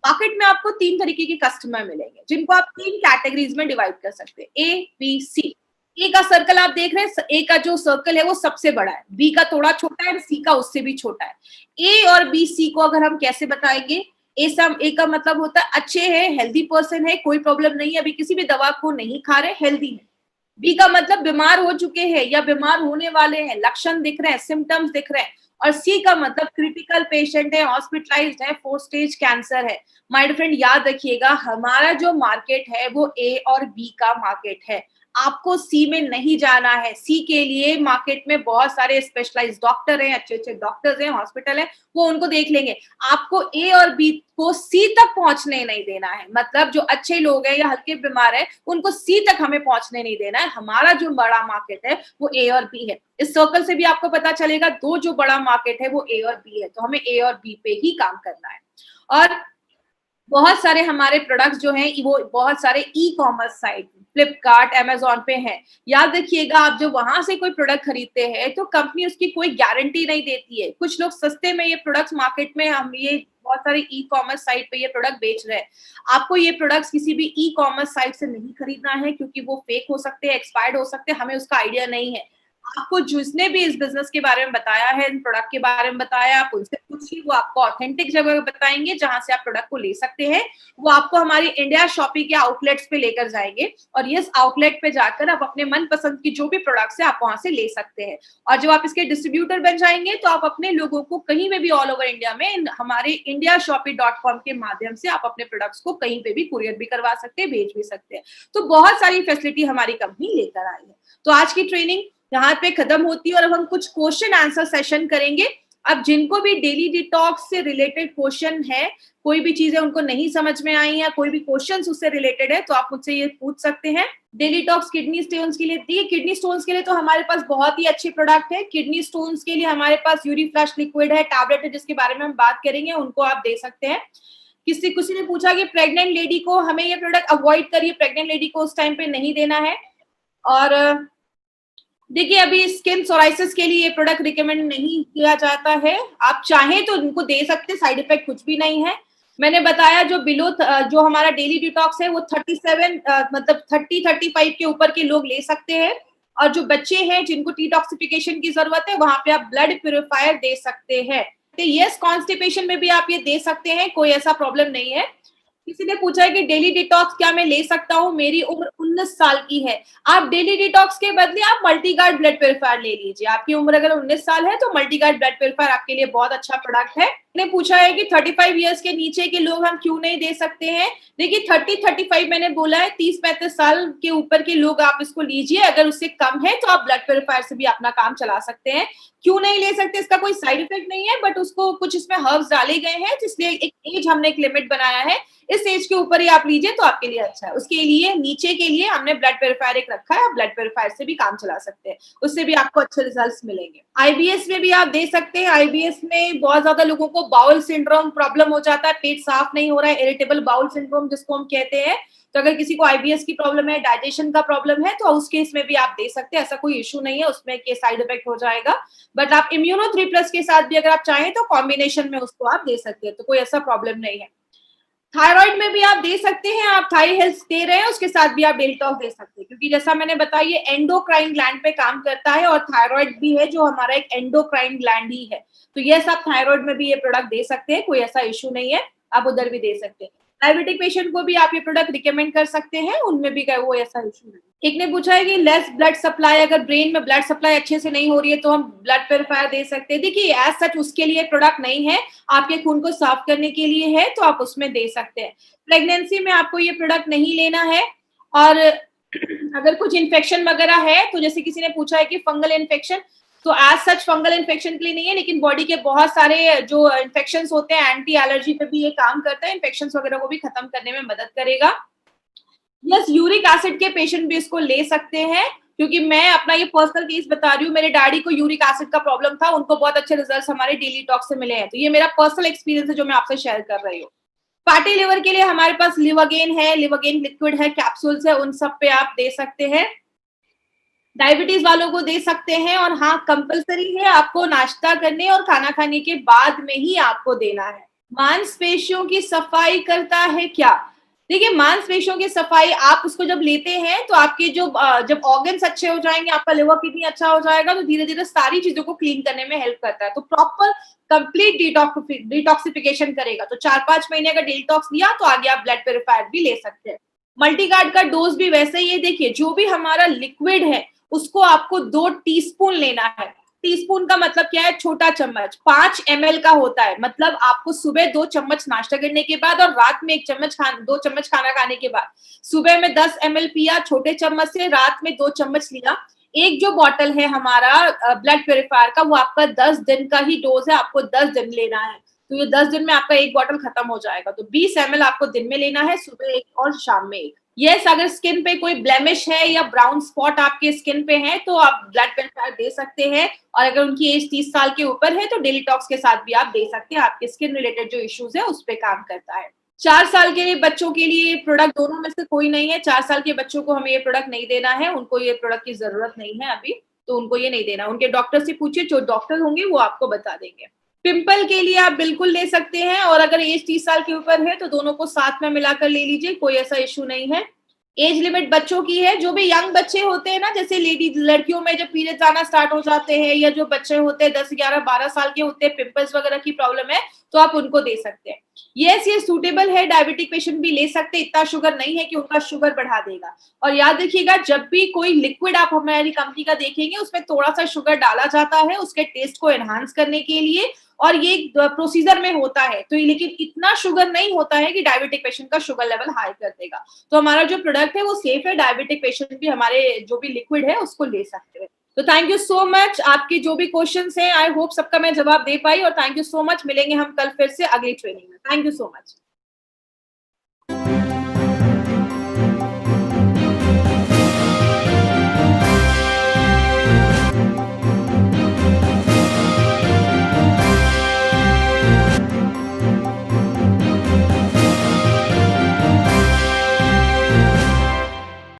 मार्केट में आपको 3 तरीके के कस्टमर मिलेंगे जिनको आप 3 कैटेगरीज में डिवाइड कर सकते हैं, A, B, C। ए का सर्कल आप देख रहे हैं, ए का जो सर्कल है वो सबसे बड़ा है, बी का थोड़ा छोटा है, सी का उससे भी छोटा है। ए और बी सी को अगर हम कैसे बताएंगे, ए का मतलब होता है अच्छे है, हेल्दी पर्सन है, कोई प्रॉब्लम नहीं है, अभी किसी भी दवा को नहीं खा रहे, हेल्दी है। बी का मतलब बीमार हो चुके हैं या बीमार होने वाले हैं, लक्षण दिख रहे हैं, सिम्टम्स दिख रहे हैं। और सी का मतलब क्रिटिकल पेशेंट है, हॉस्पिटलाइज्ड है, 4 स्टेज कैंसर है। माय फ्रेंड याद रखिएगा, हमारा जो मार्केट है वो ए और बी का मार्केट है। आपको सी में नहीं जाना है। सी के लिए मार्केट में बहुत सारे स्पेशलाइज्ड डॉक्टर हैं, अच्छे अच्छे डॉक्टर्स हैं, हॉस्पिटल है, वो उनको देख लेंगे। आपको ए और बी को सी तक पहुंचने नहीं देना है। मतलब जो अच्छे लोग हैं या हल्के बीमार है उनको सी तक हमें पहुंचने नहीं देना है। हमारा जो बड़ा मार्केट है वो ए और बी है। इस सर्कल से भी आपको पता चलेगा 2 जो बड़ा मार्केट है वो ए और बी है, तो हमें ए और बी पे ही काम करना है। और बहुत सारे हमारे प्रोडक्ट्स जो हैं वो बहुत सारे e commerce site, Flipkart, Amazon पे हैं। याद रखिएगा, आप जो वहां से कोई प्रोडक्ट खरीदते हैं तो कंपनी उसकी कोई गारंटी नहीं देती है। कुछ लोग सस्ते में ये प्रोडक्ट्स मार्केट में, हम ये बहुत सारे ई कॉमर्स साइट पे ये प्रोडक्ट बेच रहे हैं। आपको ये प्रोडक्ट्स किसी भी ई कॉमर्स साइट से नहीं खरीदना है, क्योंकि वो फेक हो सकते हैं, एक्सपायर्ड हो सकते हैं, हमें उसका आइडिया नहीं है। आपको जिसने भी इस बिजनेस के बारे में बताया है, इन प्रोडक्ट के बारे में बताया, आप उनसे पूछिए, वो आपको ऑथेंटिक जगह बताएंगे जहां से आप प्रोडक्ट को ले सकते हैं। वो आपको हमारी इंडिया शॉपी के आउटलेट्स पे लेकर जाएंगे और इस आउटलेट पे जाकर आप अपने मनपसंद की जो भी प्रोडक्ट्स है आप वहां से ले सकते हैं। और जब आप इसके डिस्ट्रीब्यूटर बन जाएंगे तो आप अपने लोगों को कहीं पे भी ऑल ओवर इंडिया में हमारे indiashopee.com के माध्यम से आप अपने प्रोडक्ट्स को कहीं पे भी कुरियर भी करवा सकते हैं, भेज भी सकते हैं। तो बहुत सारी फैसिलिटी हमारी कंपनी लेकर आई है। तो आज की ट्रेनिंग यहाँ पे खत्म होती है और अब हम कुछ क्वेश्चन आंसर सेशन करेंगे। अब जिनको भी डेली डिटॉक्स से रिलेटेड क्वेश्चन है, कोई भी चीजें उनको नहीं समझ में आई या कोई भी क्वेश्चन उससे रिलेटेड है तो आप मुझसे ये पूछ सकते हैं। डेली टॉक्स किडनी स्टोन्स के लिए, देखिए किडनी स्टोन्स के लिए तो हमारे पास बहुत ही अच्छे प्रोडक्ट है। किडनी स्टोन्स के लिए हमारे पास यूरी फ्लश लिक्विड है, टैबलेट है, जिसके बारे में हम बात करेंगे, उनको आप दे सकते हैं। किसी ने पूछा कि प्रेग्नेंट लेडी को हमें ये प्रोडक्ट अवॉइड करिए, प्रेग्नेंट लेडी को उस टाइम पे नहीं देना है। और देखिए अभी स्किन सोराइसिस के लिए ये प्रोडक्ट रिकमेंड नहीं किया जाता है, आप चाहें तो उनको दे सकते, साइड इफेक्ट कुछ भी नहीं है। मैंने बताया जो जो हमारा डेली डिटॉक्स है वो 37 मतलब 30-35 के ऊपर के लोग ले सकते हैं, और जो बच्चे हैं जिनको डिटॉक्सिफिकेशन की जरूरत है वहां पे आप ब्लड प्यूरिफायर दे सकते हैं। तो यस, कॉन्स्टिपेशन में भी आप ये दे सकते हैं, कोई ऐसा प्रॉब्लम नहीं है। किसी ने पूछा है कि डेली डिटॉक्स क्या मैं ले सकता हूँ, मेरी उम्र 19 साल की है। आप डेली डिटॉक्स के बदले आप मल्टीगार्ड ब्लड प्यूरिफायर ले लीजिए। आपकी उम्र अगर 19 साल है तो मल्टीगार्ड ब्लड प्यूरिफायर आपके लिए बहुत अच्छा प्रोडक्ट है। ने पूछा है कि 35 इयर्स के नीचे के लोग हम क्यों नहीं दे सकते हैं। देखिए 30-35 मैंने बोला है, 30-35 साल के ऊपर के लोग आप इसको लीजिए, अगर उससे कम है तो आप ब्लड प्यूरिफायर से भी अपना काम चला सकते हैं। क्यों नहीं ले सकते, इसका कोई साइड इफेक्ट नहीं है, बट उसको कुछ इसमें हर्ब्स डाले गए हैं, इसलिए एक एज हमने एक लिमिट बनाया है, इस एज के ऊपर ही आप लीजिए तो आपके लिए अच्छा है। उसके लिए नीचे के लिए हमने ब्लड प्यूरिफायर एक रखा है, आप ब्लड प्यूरिफायर से भी काम चला सकते हैं, उससे भी आपको अच्छे रिजल्ट्स मिलेंगे। आईबीएस में भी आप दे सकते हैं। आईबीएस में बहुत ज्यादा लोगों को बाउल सिंड्रोम प्रॉब्लम हो जाता है, पेट साफ नहीं हो रहा है, इरिटेबल बाउल सिंड्रोम जिसको हम कहते हैं। तो अगर किसी को आईबीएस की प्रॉब्लम है, डाइजेशन का प्रॉब्लम है, तो उस केस में भी आप दे सकते हैं, ऐसा कोई इशू नहीं है उसमें कि साइड इफेक्ट हो जाएगा। बट आप इम्यूनो 3+ के साथ भी अगर आप चाहें तो कॉम्बिनेशन में उसको आप दे सकते हैं, तो कोई ऐसा प्रॉब्लम नहीं है। थायराइड में भी आप दे सकते हैं, आप थाई हेल्थ दे रहे हैं उसके साथ भी आप डेल्टॉक्स दे सकते हैं, क्योंकि जैसा मैंने बताया ये एंडोक्राइन ग्लैंड पे काम करता है, और थायराइड भी है जो हमारा एक एंडोक्राइन ग्लैंड ही है। तो ये सब थायराइड में भी ये प्रोडक्ट दे सकते हैं, कोई ऐसा इशू नहीं है, आप उधर भी दे सकते हैं। डायबिटिक पेशेंट को भी आप ये प्रोडक्ट रिकमेंड कर सकते हैं, उनमें भी वो ऐसा इशू नहीं। एक ने पूछा है कि लेस ब्लड सप्लाई, अगर ब्रेन में ब्लड सप्लाई अच्छे से नहीं हो रही है तो हम ब्लड प्यूरिफायर दे सकते हैं। देखिए एज सच उसके लिए प्रोडक्ट नहीं है, आपके खून को साफ करने के लिए है, तो आप उसमें दे सकते हैं। प्रेगनेंसी में आपको ये प्रोडक्ट नहीं लेना है, और अगर कुछ इन्फेक्शन वगैरह है, तो जैसे किसी ने पूछा है कि फंगल इन्फेक्शन, तो एज सच फंगल इन्फेक्शन के लिए नहीं है, लेकिन बॉडी के बहुत सारे जो इन्फेक्शंस होते हैं, एंटी एलर्जी पे भी ये काम करता है, इन्फेक्शंस वगैरह को भी खत्म करने में मदद करेगा। यस, यूरिक एसिड के पेशेंट भी इसको ले सकते हैं, क्योंकि मैं अपना ये पर्सनल केस बता रही हूँ, मेरे डैडी को यूरिक एसिड का प्रॉब्लम था, उनको बहुत अच्छे रिजल्ट्स हमारे डेली टॉक्स से मिले हैं, तो ये मेरा पर्सनल एक्सपीरियंस है जो मैं आपसे शेयर कर रही हूँ। फैटी लिवर के लिए हमारे पास लिवागेन है, लिवागेन लिक्विड है, कैप्सूल्स है, उन सब पे आप दे सकते हैं। डायबिटीज वालों को दे सकते हैं, और हाँ कंपलसरी है आपको नाश्ता करने और खाना खाने के बाद में ही आपको देना है। मांसपेशियों की सफाई करता है क्या? देखिए मांसपेशियों की सफाई आप उसको जब लेते हैं तो आपके जो जब ऑर्गन्स अच्छे हो जाएंगे, आपका लिवर किडनी अच्छा हो जाएगा, तो धीरे धीरे सारी चीजों को क्लीन करने में हेल्प करता है, तो प्रॉपर कंप्लीट डिटॉक्सिफिकेशन करेगा। तो 4-5 महीने का डिटॉक्स लिया तो आगे आप ब्लड प्यूरिफायर भी ले सकते हैं। मल्टीगार्ड का डोज भी वैसे ही है, देखिए जो भी हमारा लिक्विड है उसको आपको 2 टीस्पून लेना है। टीस्पून का मतलब क्या है? छोटा चम्मच। 5 ml का होता है, मतलब आपको सुबह 2 चम्मच नाश्ता करने के बाद और रात में 2 चम्मच खाना खाने के बाद। सुबह में 10 ml पिया छोटे चम्मच से, रात में 2 चम्मच लिया। एक जो बॉटल है हमारा ब्लड प्यूरिफायर का, वो आपका 10 दिन का ही डोज है, आपको 10 दिन लेना है, तो ये 10 दिन में आपका एक बॉटल खत्म हो जाएगा। तो 20 ml आपको दिन में लेना है, सुबह एक और शाम में एक। यस, अगर स्किन पे कोई ब्लेमिश है या ब्राउन स्पॉट आपके स्किन पे है तो आप ब्लड प्यूरिफायर दे सकते हैं, और अगर उनकी एज 30 साल के ऊपर है तो डेली टॉक्स के साथ भी आप दे सकते हैं, आपके स्किन रिलेटेड जो इश्यूज है उस पे काम करता है। 4 साल के लिए बच्चों के लिए प्रोडक्ट दोनों में से कोई नहीं है। 4 साल के बच्चों को हमें ये प्रोडक्ट नहीं देना है, उनको ये प्रोडक्ट की जरूरत नहीं है अभी, तो उनको ये नहीं देना। उनके डॉक्टर से पूछिए, जो डॉक्टर होंगे वो आपको बता देंगे। पिंपल के लिए आप बिल्कुल ले सकते हैं, और अगर एज 30 साल के ऊपर है तो दोनों को साथ में मिलाकर ले लीजिए, कोई ऐसा इशू नहीं है। एज लिमिट बच्चों की है, जो भी यंग बच्चे होते हैं ना, जैसे लड़कियों में जब पीरियड्स आना स्टार्ट हो जाते हैं, या जो बच्चे होते हैं 10, 11, 12 साल के होते हैं, पिंपल्स वगैरह की प्रॉब्लम है, तो आप उनको दे सकते हैं। यस, ये सूटेबल है, डायबिटिक पेशेंट भी ले सकते हैं, इतना शुगर नहीं है कि उनका शुगर बढ़ा देगा। और याद रखिएगा, जब भी कोई लिक्विड आप हमारी कंपनी का देखेंगे उसमें थोड़ा सा शुगर डाला जाता है उसके टेस्ट को एनहांस करने के लिए, और ये प्रोसीजर में होता है, तो लेकिन इतना शुगर नहीं होता है कि डायबिटिक पेशेंट का शुगर लेवल हाई कर देगा। तो हमारा जो प्रोडक्ट है वो सेफ है, डायबिटिक पेशेंट भी हमारे जो भी लिक्विड है उसको ले सकते हैं। तो थैंक यू सो मच, आपके जो भी क्वेश्चंस हैं आई होप सबका मैं जवाब दे पाई, और थैंक यू सो मच। मिलेंगे हम कल फिर से अगली ट्रेनिंग में। Thank you so much.